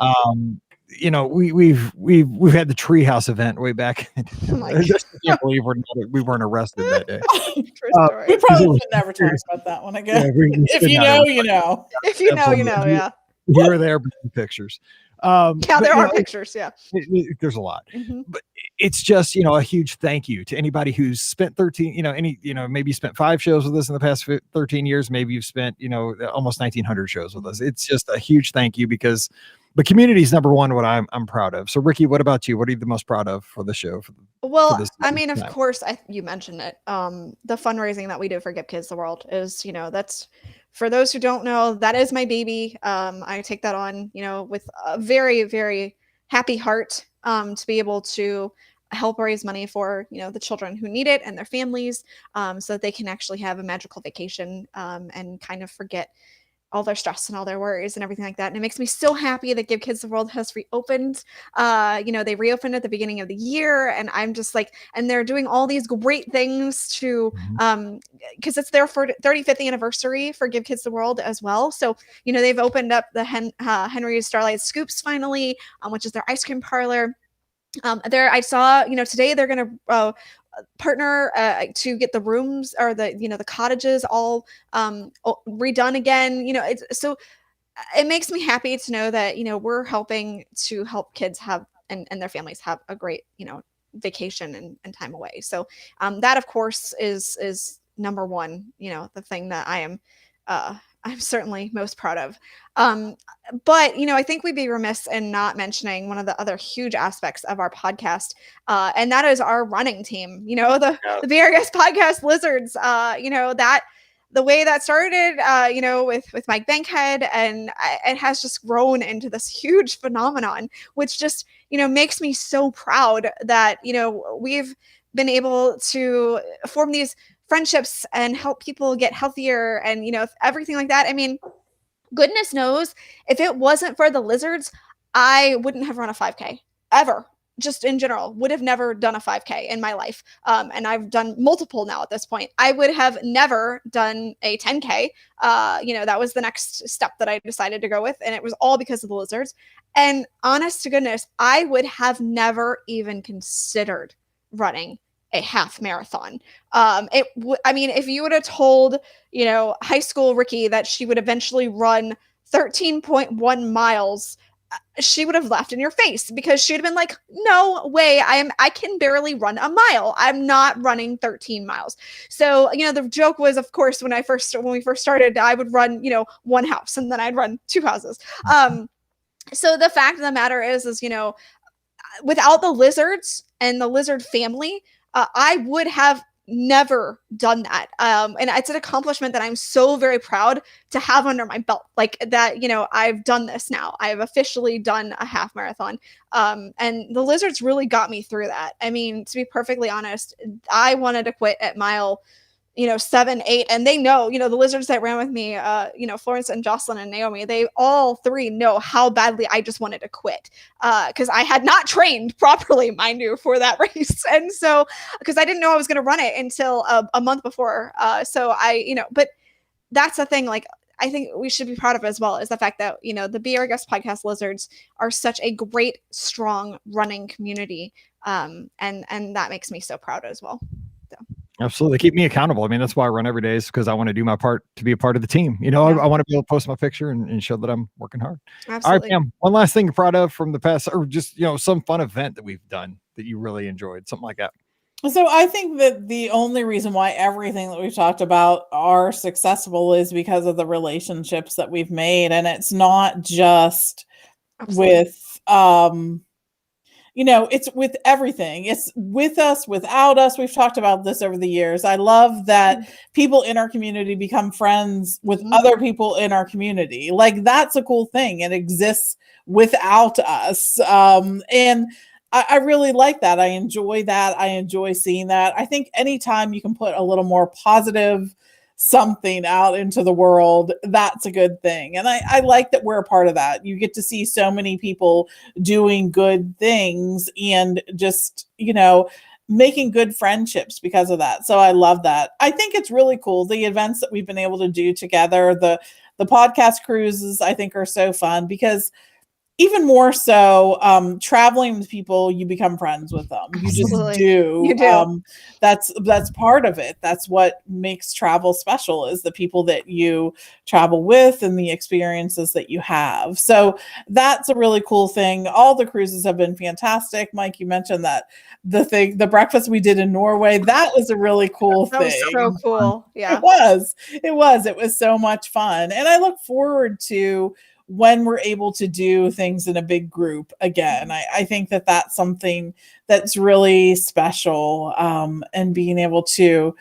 We've had the Treehouse event way back. I can't believe we weren't arrested that day. We probably should never talk about that one again. If you know, you know. If you know, you know. Yeah. You were there, pictures. There are pictures. Yeah. There's a lot, but it's just, a huge thank you to anybody who's spent 13, maybe you spent 5 shows with us in the past 13 years. Maybe you've spent, almost 1900 shows with us. It's just a huge thank you, because the community is number one, what I'm proud of. So Ricky, what about you? What are you the most proud of for the show? Of course, you mentioned it. The fundraising that we do for Give Kids the World is, that's, for those who don't know, that is my baby. I take that on, with a very, very happy heart, to be able to help raise money for, the children who need it and their families, so that they can actually have a magical vacation, and kind of forget all their stress and all their worries and everything like that. And it makes me so happy that Give Kids the World has reopened. They reopened at the beginning of the year, and I'm just like, and they're doing all these great things to, because it's their 35th anniversary for Give Kids the World as well. So, they've opened up the Henry's Starlight Scoops finally, which is their ice cream parlor. I saw, today they're going to, partner to get the rooms or the cottages all redone again. It makes me happy to know that we're helping to help kids have and their families have a great vacation and time away. So that of course is number one, the thing that I'm certainly most proud of. But, I think we'd be remiss in not mentioning one of the other huge aspects of our podcast. And that is our running team, the various podcast lizards, that the way that started, with Mike Bankhead, and it has just grown into this huge phenomenon, which just, makes me so proud that, we've been able to form these friendships and help people get healthier and, everything like that. I mean, goodness knows, if it wasn't for the lizards, I wouldn't have run a 5K ever. Just in general, would have never done a 5K in my life. And I've done multiple now at this point. I would have never done a 10K. That was the next step that I decided to go with. And it was all because of the lizards. And honest to goodness, I would have never even considered running a half marathon. If you would have told, high school Ricky that she would eventually run 13.1 miles, she would have laughed in your face, because she'd have been like, no way, I can barely run a mile. I'm not running 13 miles. So, the joke was, of course, when we first started, I would run, one house, and then I'd run 2 houses. So the fact of the matter is, without the lizards and the lizard family, I would have never done that. And it's an accomplishment that I'm so very proud to have under my belt. Like that, I've done this now. I've officially done a half marathon. And the lizards really got me through that. I mean, to be perfectly honest, I wanted to quit at mile 7, 8, and they know, the lizards that ran with me, Florence and Jocelyn and Naomi, they all 3 know how badly I just wanted to quit, because I had not trained properly, mind you, for that race. And so, because I didn't know I was going to run it until a month before. But that's the thing, like, I think we should be proud of as well, is the fact that, the Be Our Guest podcast lizards are such a great, strong running community. And that makes me so proud as well. Absolutely. Keep me accountable. I mean, that's why I run every day, is because I want to do my part to be a part of the team. I want to be able to post my picture and show that I'm working hard. Absolutely. All right, Pam, one last thing you're proud of from the past, or just, some fun event that we've done that you really enjoyed, something like that. So I think that the only reason why everything that we've talked about are successful is because of the relationships that we've made. And it's not just with, it's with everything. It's with us, without us. We've talked about this over the years. I love that people in our community become friends with other people in our community. Like, that's a cool thing. It exists without us. And I really like that. I enjoy that. I enjoy seeing that. I think anytime you can put a little more positive something out into the world, that's a good thing. And I like that we're a part of that. You get to see so many people doing good things and just, making good friendships because of that. So I love that. I think it's really cool. The events that we've been able to do together, the podcast cruises, I think are so fun, because even more so, traveling with people, you become friends with them. You Absolutely. Just do. You do. That's part of it. That's what makes travel special, is the people that you travel with and the experiences that you have. So that's a really cool thing. All the cruises have been fantastic. Mike, you mentioned that the breakfast we did in Norway, that was a really cool thing. That was so cool. Yeah. It was so much fun. And I look forward to when we're able to do things in a big group again. I think that that's something that's really special. And being able to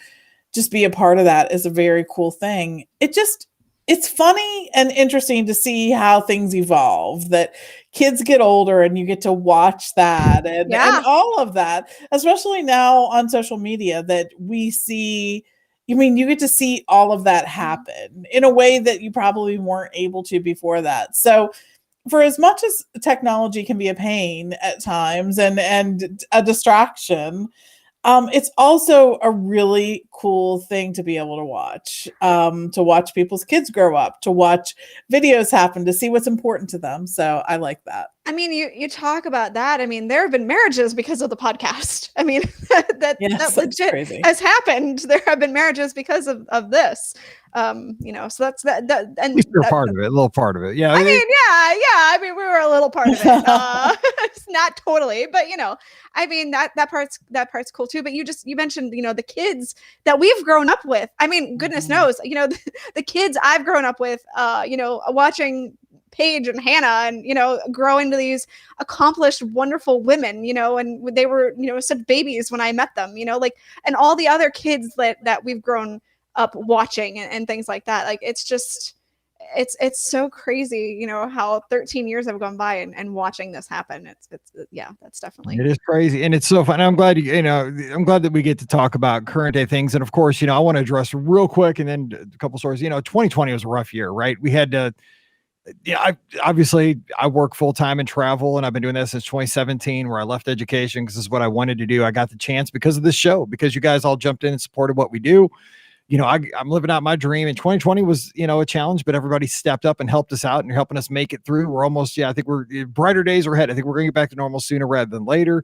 just be a part of that is a very cool thing. It's funny and interesting to see how things evolve, that kids get older and you get to watch that and all of that, especially now on social media, that we see. You get to see all of that happen in a way that you probably weren't able to before that. So for as much as technology can be a pain at times and a distraction, it's also a really cool thing to be able to watch people's kids grow up, to watch videos happen, to see what's important to them. So I like that. I mean, you talk about that. I mean, there have been marriages because of the podcast. I mean, that legit crazy has happened. There have been marriages because of this. So that's that. And at least you're part of it, a little part of it. Yeah. I mean, we were a little part of it. It's not totally, but I mean, that part's cool too. But you mentioned, the kids that we've grown up with. I mean, goodness knows, the kids I've grown up with, watching Paige and Hannah and, grow into these accomplished, wonderful women, and they were, such babies when I met them, and all the other kids that we've grown up watching and things like that. Like, it's just, it's so crazy, how 13 years have gone by and watching this happen. It's that's definitely, it is crazy. And it's so fun. I'm glad, I'm glad that we get to talk about current day things. And of course, I want to address real quick and then a couple stories. 2020 was a rough year, right? We had to, I work full time in travel, and I've been doing that since 2017, where I left education because this is what I wanted to do. I got the chance because of this show, because you guys all jumped in and supported what we do. I'm living out my dream, and 2020 was, a challenge, but everybody stepped up and helped us out, and you're helping us make it through. We're almost, I think we're brighter days are ahead. I think we're going to get back to normal sooner rather than later.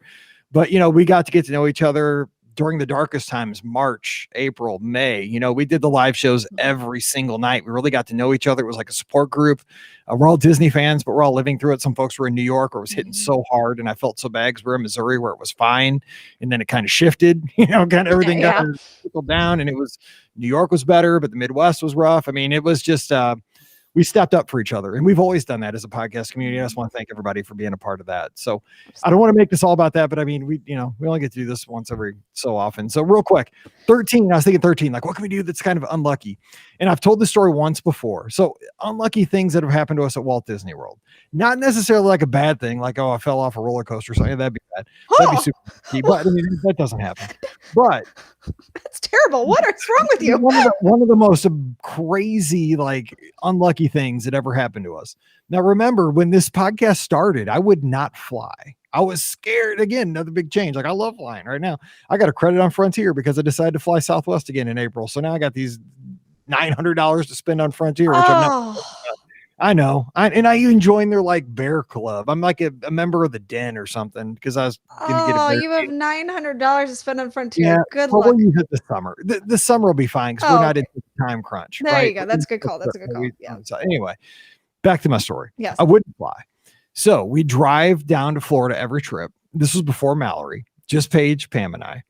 But, we got to get to know each other during the darkest times, March, April, May. We did the live shows every single night. We really got to know each other. It was like a support group. We're all Disney fans, but we're all living through it. Some folks were in New York where it was hitting so hard, and I felt so bad because we're in Missouri where it was fine. And then it kind of shifted, kind of everything got down, and it was New York was better, but the Midwest was rough. I mean, it was just, we stepped up for each other, and we've always done that as a podcast community. I just want to thank everybody for being a part of that. So I don't want to make this all about that, but I mean, we only get to do this once every so often. So real quick, 13, I was thinking 13, like what can we do that's kind of unlucky? And I've told this story once before. So unlucky things that have happened to us at Walt Disney World, not necessarily like a bad thing, like, oh, I fell off a roller coaster or something. That'd be bad. That'd be super lucky, but I mean, that doesn't happen. But that's terrible. What is wrong with you? One of the most crazy, like unlucky things that ever happened to us. Now, remember when this podcast started, I would not fly. I was scared. Again, another big change. Like I love flying right now. I got a credit on Frontier because I decided to fly Southwest again in April. So now I got these $900 to spend on Frontier, which I'm not. I know. And I even joined their like bear club. I'm like a member of the Den or something because I was going to get a bear. You have $900 to spend on Frontier. Yeah, good luck. We'll use it this summer. The summer will be fine because we're not in time crunch. There right? You go. That's a good call. That's a good call. Yeah. So anyway, back to my story. Yes. I wouldn't fly. So we drive down to Florida every trip. This was before Mallory, just Paige, Pam, and I.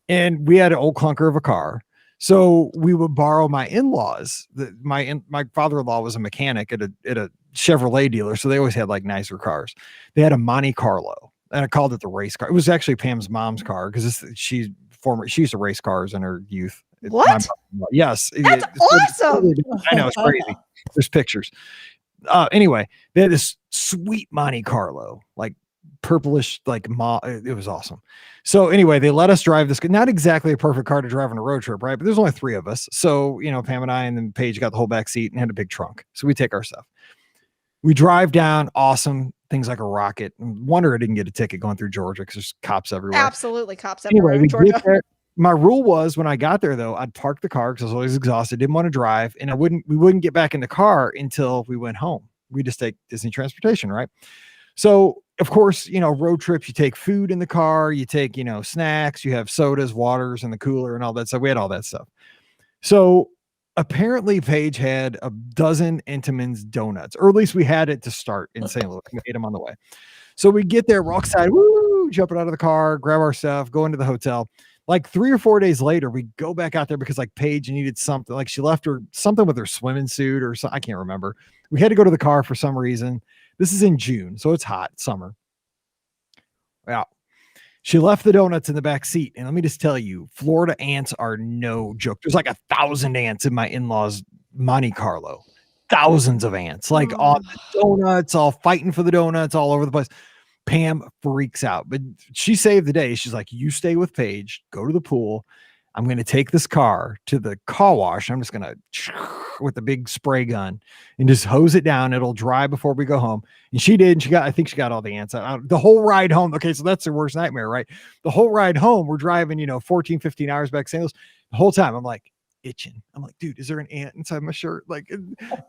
And we had an old clunker of a car. So we would borrow my in-laws. My father-in-law was a mechanic at a Chevrolet dealer. So they always had like nicer cars. They had a Monte Carlo, and I called it the race car. It was actually Pam's mom's car because she used to race cars in her youth. What? Yes. That's awesome. I know, it's crazy. There's pictures. Anyway, they had this sweet Monte Carlo, like purplish, like it was awesome. So anyway, they let us drive this, not exactly a perfect car to drive on a road trip, right? But there's only 3 of us. So, Pam and I, and then Paige got the whole back seat and had a big trunk. So we take our stuff. We drive down, awesome, things like a rocket. Wonder I didn't get a ticket going through Georgia because there's cops everywhere. Absolutely cops everywhere in Georgia. My rule was when I got there though, I'd park the car because I was always exhausted, didn't want to drive, and we wouldn't get back in the car until we went home. We just take Disney transportation, right? So of course, road trips, you take food in the car, you take, snacks, you have sodas, waters in the cooler and all that stuff. We had all that stuff. So apparently Paige had a dozen Entenmann's donuts, or at least we had it to start in St. Louis. We ate them on the way. So we get there, we're all excited, woo, jumping out of the car, grab our stuff, go into the hotel. Like 3 or 4 days later, we go back out there because like Paige needed something, like she left her something with her swimming suit or something. I can't remember. We had to go to the car for some reason. This is in June, so it's hot, summer. Yeah. She left the donuts in the back seat. And let me just tell you, Florida ants are no joke. There's like 1,000 ants in my in-laws' Monte Carlo. Thousands of ants, like on the donuts, all fighting for the donuts all over the place. Pam freaks out, but she saved the day. She's like, you stay with Paige, go to the pool. I'm going to take this car to the car wash. I'm just going to with the big spray gun and just hose it down. It'll dry before we go home. And she did. And I think she got all the ants out the whole ride home. Okay. So that's the worst nightmare, right? The whole ride home, we're driving, 14, 15 hours back to St. Louis. The whole time I'm like itching. I'm like, dude, is there an ant inside my shirt? Like,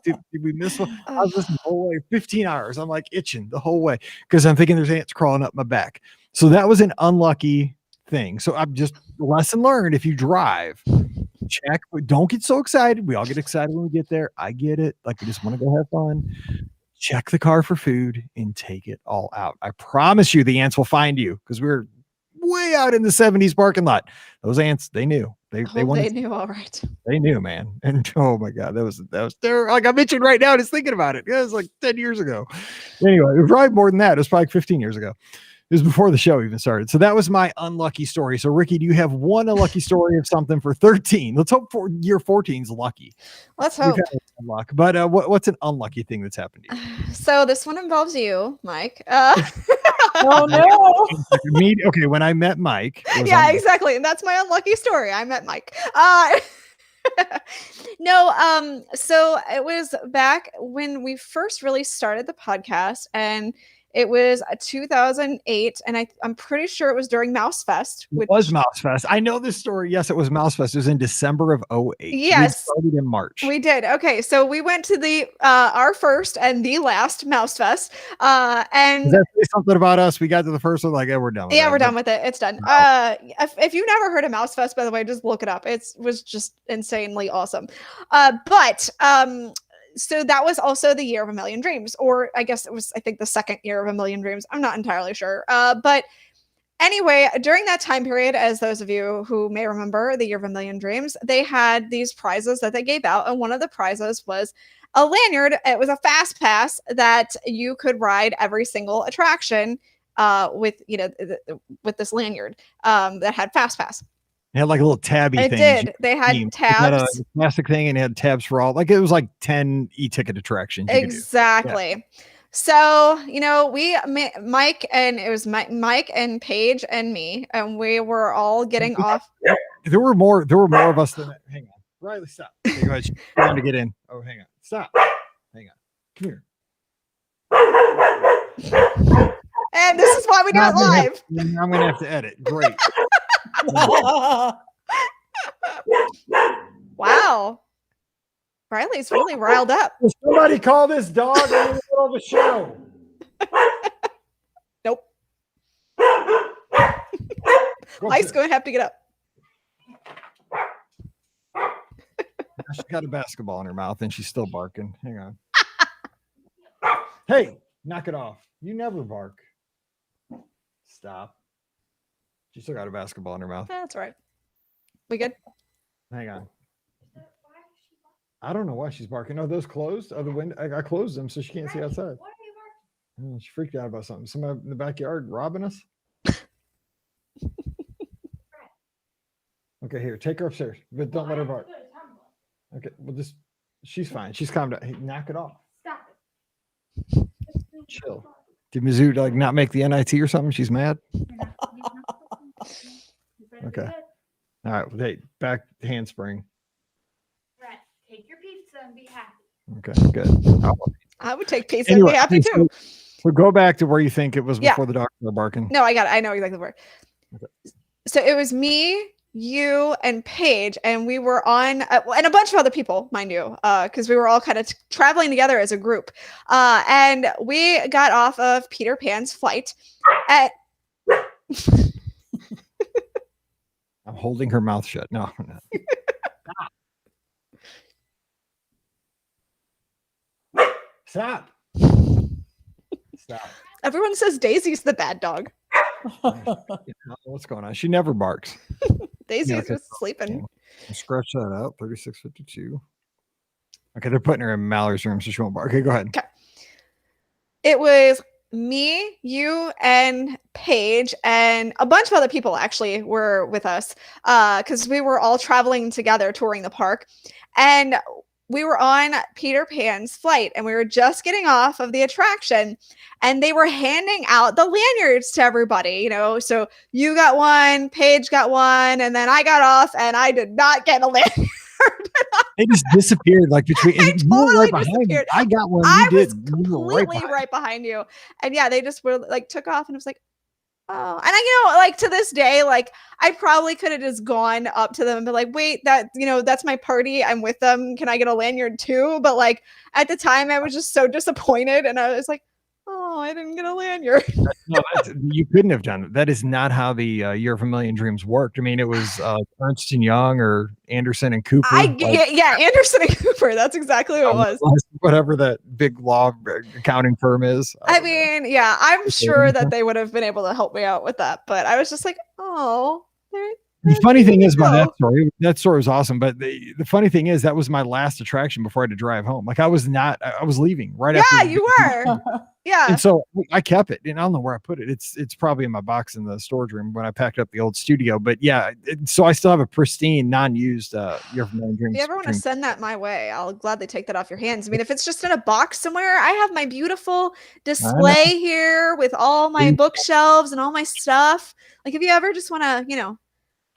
did we miss one? I was listening the whole way, 15 hours. I'm like itching the whole way because I'm thinking there's ants crawling up my back. So that was an unlucky thing. So I'm just lesson learned. If you drive, check, don't get so excited. We all get excited when we get there. I get it. Like we just want to go have fun. Check the car for food and take it all out. I promise you the ants will find you because we're way out in the 70s parking lot. Those ants, they knew. They knew all right. They knew, man. And oh my God, that was there. Like I mentioned right now, just thinking about it. It was like 10 years ago. Anyway, it was probably more than that. It was probably 15 years ago. It was before the show even started. So that was my unlucky story. So Ricky, do you have one unlucky story of something for 13? Let's hope for year 14 is lucky. Let's hope. Luck. But what's an unlucky thing that's happened to you? So this one involves you, Mike. Oh no. Okay, when I met Mike. Yeah, exactly. And that's my unlucky story. I met Mike. No, so it was back when we first really started the podcast, and it was 2008, and I'm pretty sure it was during Mouse Fest. It was Mouse Fest. I know this story. Yes, it was Mouse Fest. It was in December of 2008. Yes. We started in March. We did. Okay, so we went to the our first and the last Mouse Fest. And does that say something about us? We got to the first one, like, we're done with it. Yeah, we're done with it. It's done. No. If you've never heard of Mouse Fest, by the way, just look it up. It was just insanely awesome. So that was also the year of a million dreams, or I guess it was, I think, the second year of a million dreams. I'm not entirely sure. But Anyway, during that time period, as those of you who may remember the Year of a Million Dreams, they had these prizes that they gave out. And one of the prizes was a lanyard. It was a fast pass that you could ride every single attraction with, with this lanyard that had fast pass. It had like a little tabby thing. It did. They had tabs. It had a plastic thing and it had tabs for all. Like it was like 10 e-ticket attractions. Exactly. Yeah. So, Mike and Paige and me, and we were all getting off. There were more of us than that. Hang on. Riley, stop. Okay, go ahead. She's trying to get in. Oh, hang on. Stop. Hang on. Come here. And this is why we do it live. I'm going to have to edit. Great. Wow. Riley's really riled up. Will somebody call this dog in the middle of the show? Nope. Mike's going to have to get up. She's got a basketball in her mouth and she's still barking. Hang on. Hey, knock it off. You never bark. Stop. She still got a basketball in her mouth. That's right. We good? Hang on. I don't know why she's barking. Oh, those closed? Oh, the window. I closed them so she can't see outside. What are you barking? Oh, she freaked out about something. Somebody in the backyard robbing us? Okay, here. Take her upstairs. But don't let her bark. Okay, well, she's fine. She's calmed down. Hey, knock it off. Stop it. Chill. Did Mizzou like not make the NIT or something? She's mad? Okay. All right. Well, hey, back handspring. Right. Take your pizza and be happy. Okay, good. I would take pizza and be happy too. So go back to where you think it was before the dogs were barking. No, I know exactly where. Okay. So it was me, you, and Paige, and we were on, and a bunch of other people, mind you, because we were all kind of traveling together as a group. And we got off of Peter Pan's flight at. I'm holding her mouth shut. No. Stop. Stop. Everyone says Daisy's the bad dog. What's going on? She never barks. Daisy's just sleeping. Scratch that out. 3652. Okay, they're putting her in Mallory's room so she won't bark. Okay, go ahead. Okay. It was me, you, and Paige, and a bunch of other people actually were with us because we were all traveling together touring the park. And we were on Peter Pan's flight and we were just getting off of the attraction and they were handing out the lanyards to everybody, so you got one, Paige got one, and then I got off and I did not get a lanyard. They just disappeared like between. I totally right disappeared. I got one. I was completely right behind you. And yeah, they just were like took off and it was like, oh, and like to this day, like I probably could have just gone up to them and be like, wait, that's my party. I'm with them. Can I get a lanyard too? But like at the time I was just so disappointed and I was like, oh, I didn't get a lanyard. No, you couldn't have done it. That is not how the Year of a Million Dreams worked. I mean, it was Ernst & Young or Anderson and Cooper. Anderson and Cooper. That's exactly what it was. Whatever that big law accounting firm is. I mean, yeah, I'm sure that they would have been able to help me out with that. But I was just like, oh. The funny thing is about that story was awesome. But the funny thing is that was my last attraction before I had to drive home. Like I was leaving right after. Yeah, you were. Yeah. And so I kept it and I don't know where I put it. It's probably in my box in the storage room when I packed up the old studio. But yeah, so I still have a pristine, non-used Year of a Million Dreams. If you ever want to send that my way, I'll gladly take that off your hands. I mean, if it's just in a box somewhere, I have my beautiful display here with all my bookshelves and all my stuff. Like if you ever just want to,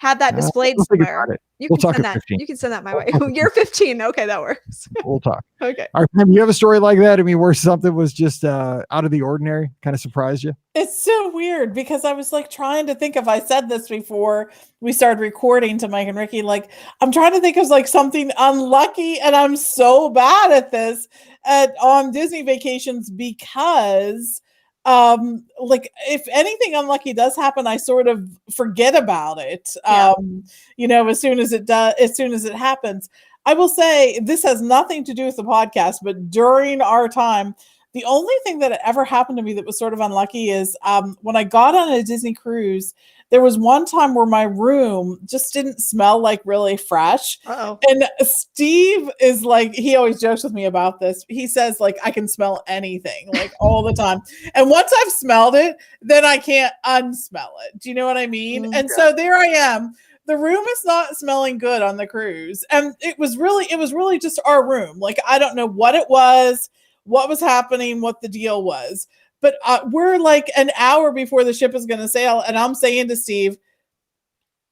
have that displayed somewhere. You can send that my way. You're 15. Okay, that works. We'll talk. Okay. All right, you have a story like that? I mean, where something was just out of the ordinary, kind of surprised you? It's so weird because I was like trying to think if I said this before we started recording to Mike and Ricky. Like, I'm trying to think of like something unlucky, and I'm so bad at this on Disney vacations because like if anything unlucky does happen, I sort of forget about it. As soon as it happens. I will say this has nothing to do with the podcast, but during our time, The only thing that ever happened to me that was sort of unlucky is when I got on a Disney cruise, there was one time where my room just didn't smell like really fresh. Uh-oh. And Steve is like, he always jokes with me about this. He says, like, I can smell anything, like, all the time. And once I've smelled it, then I can't unsmell it. Do you know what I mean? And so there I am. The room is not smelling good on the cruise. And it was really just our room. Like, I don't know what it was, what was happening, what the deal was. But we're like an hour before the ship is going to sail. And I'm saying to Steve,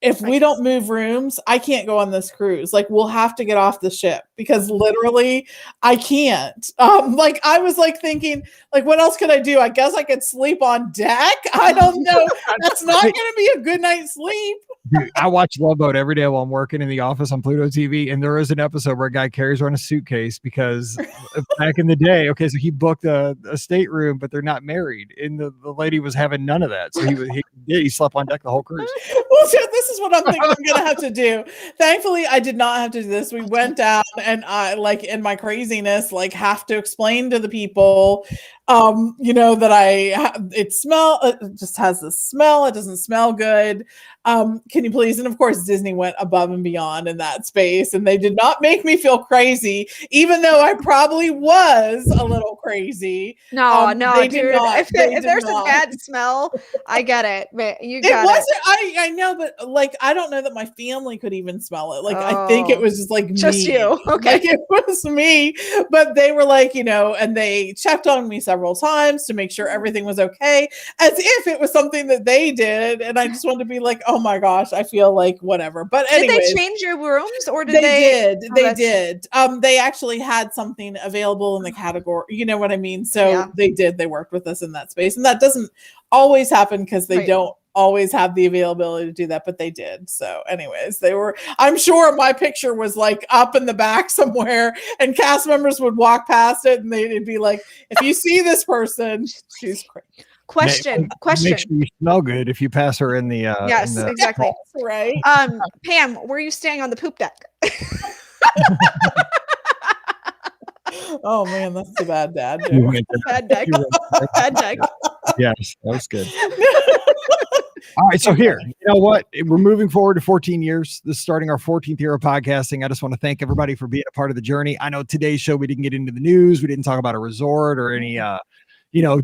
if we don't move rooms, I can't go on this cruise. Like, we'll have to get off the ship because literally I can't. Like, I was like thinking, like, what else could I do? I guess I could sleep on deck. I don't know. That's not going to be a good night's sleep. Dude, I watch Love Boat every day while I'm working in the office on Pluto TV, and there is an episode where a guy carries around a suitcase because back in the day, okay, so he booked a stateroom, but they're not married, and the lady was having none of that, so he slept on deck the whole cruise. Well, so this is what I'm thinking I'm going to have to do. Thankfully, I did not have to do this. We went down, and I, like, in my craziness, like, have to explain to the people, you know, that it just has the smell. It doesn't smell good. Can you please? And of course, Disney went above and beyond in that space, and they did not make me feel crazy, even though I probably was a little crazy. No, dude. If there's a bad smell, I get it. Man, you got it. I know, but like, I don't know that my family could even smell it. Like, I think it was just like just me. you. Okay, like, it was me. But they were like, you know, and they checked on me several times to make sure everything was okay, as if it was something that they did. And I just wanted to be like, oh my gosh, I feel like whatever. But anyways, did they change your rooms, or they did? They did. They actually had something available in the category. You know what I mean? So they did. They worked with us in that space, and that doesn't always happen because they don't always have the availability to do that, but they did. So anyways, I'm sure my picture was like up in the back somewhere, and cast members would walk past it and they'd be like, if you see this person, she's crazy. Question. Make sure you smell good if you pass her in the yes, exactly. Right. Pam, were you staying on the poop deck? Oh man, that's a bad dad. Bad deck. Bad deck. Yes, that was good. All right, so here, you know what? We're moving forward to 14 years. This is starting our 14th year of podcasting. I just want to thank everybody for being a part of the journey. I know today's show, we didn't get into the news. We didn't talk about a resort or any,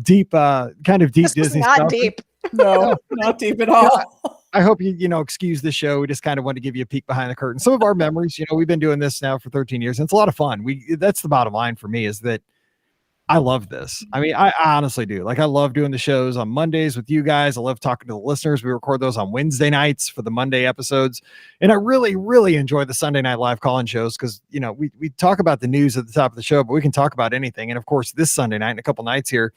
deep, kind of deep Disney not stuff. Deep. No, not deep at all. I hope you excuse the show. We just kind of want to give you a peek behind the curtain. Some of our memories, we've been doing this now for 13 years, and it's a lot of fun. That's the bottom line for me, is that I love this. I mean, I honestly do. Like, I love doing the shows on Mondays with you guys. I love talking to the listeners. We record those on Wednesday nights for the Monday episodes. And I really, really enjoy the Sunday night live call-in shows because, we talk about the news at the top of the show, but we can talk about anything. And of course, this Sunday night and a couple nights here,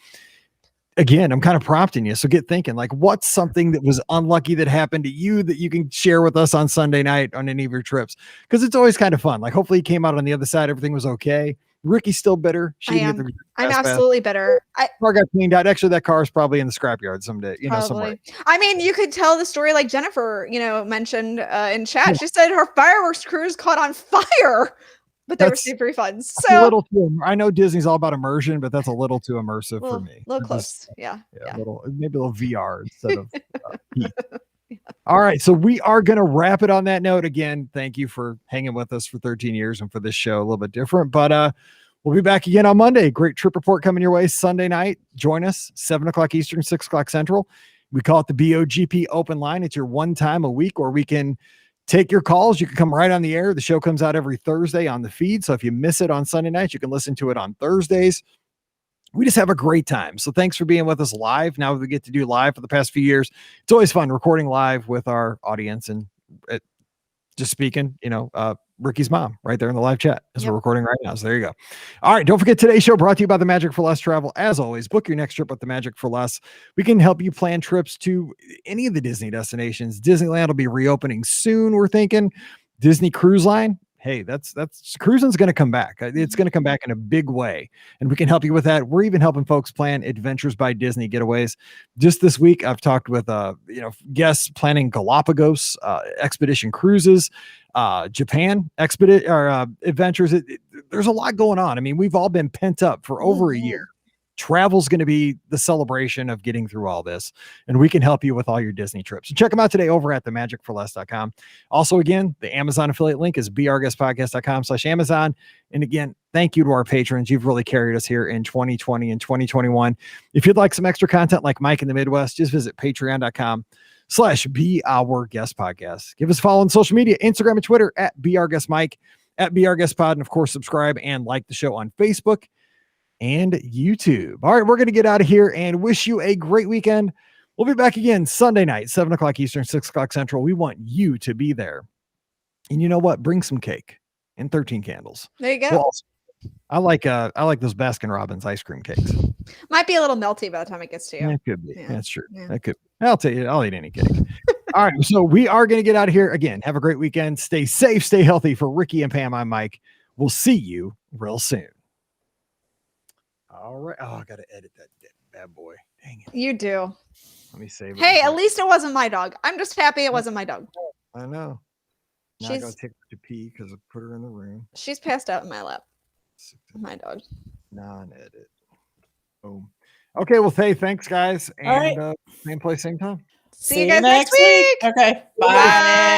again, I'm kind of prompting you. So get thinking, like, what's something that was unlucky that happened to you that you can share with us on Sunday night on any of your trips? Because it's always kind of fun. Like, hopefully you came out on the other side. Everything was okay. Ricky's still bitter. I'm absolutely bitter. Car got cleaned out. Actually, that car is probably in the scrapyard someday, somewhere. I mean, you could tell the story like Jenniffer, mentioned in chat. Yeah. She said her fireworks cruise caught on fire, but they received refunds. So a little too, I know Disney's all about immersion, but that's a little too immersive for me. A little close. Yeah. Maybe a little VR instead of heat. Yeah. All right, so we are going to wrap it on that note. Again, thank you for hanging with us for 13 years and for this show, a little bit different, but we'll be back again on Monday. Great trip report coming your way Sunday night. Join us 7:00 Eastern, 6:00 Central. We call it the BOGP open line. It's your one time a week where we can take your calls. You can come right on the air. The show comes out every Thursday on the feed. So if you miss it on Sunday night, you can listen to it on Thursdays. We just have a great time. So thanks for being with us live. Now we get to do live for the past few years. It's always fun recording live with our audience and just speaking, Ricky's mom right there in the live chat as we're recording right now. So there you go. All right. Don't forget, today's show brought to you by the Magic for Less Travel. As always, book your next trip with the Magic for Less. We can help you plan trips to any of the Disney destinations. Disneyland will be reopening soon, we're thinking. Disney Cruise Line. Hey, that's cruising's going to come back. It's going to come back in a big way, and we can help you with that. We're even helping folks plan Adventures by Disney getaways. Just this week, I've talked with guests planning Galapagos expedition cruises, Japan adventures. There's a lot going on. I mean, we've all been pent up for over a year. Travel's going to be the celebration of getting through all this, and we can help you with all your Disney trips. So check them out today over at themagicforless.com. Also, again, the Amazon affiliate link is beourguestpodcast.com/Amazon. And again, thank you to our patrons. You've really carried us here in 2020 and 2021. If you'd like some extra content like Mike in the Midwest, just visit patreon.com/beourguestpodcast. Give us a follow on social media, Instagram and Twitter at beourguestmike, at beourguestpod, and of course, subscribe and like the show on Facebook and YouTube. All right, we're going to get out of here and wish you a great weekend. We'll be back again Sunday night, 7 o'clock Eastern, 6 o'clock Central. We want you to be there. And you know what? Bring some cake and 13 candles. There you go. Well, I like those Baskin Robbins ice cream cakes. Might be a little melty by the time it gets to you. It could be. Yeah. That's true. Yeah. That could. I'll tell you. I'll eat any cake. All right. So we are going to get out of here again. Have a great weekend. Stay safe. Stay healthy. For Ricky and Pam, I'm Mike. We'll see you real soon. All right. Oh, I got to edit that bad boy. Dang it. You do. Let me save it. Hey, at least it wasn't my dog. I'm just happy it wasn't my dog. I know. Now I got to take her to pee because I put her in the room. She's passed out in my lap. My dog. Non-edit. Boom. Okay. Well, hey, thanks, guys. And right. Same place, same time. See you guys next week. Okay. Bye.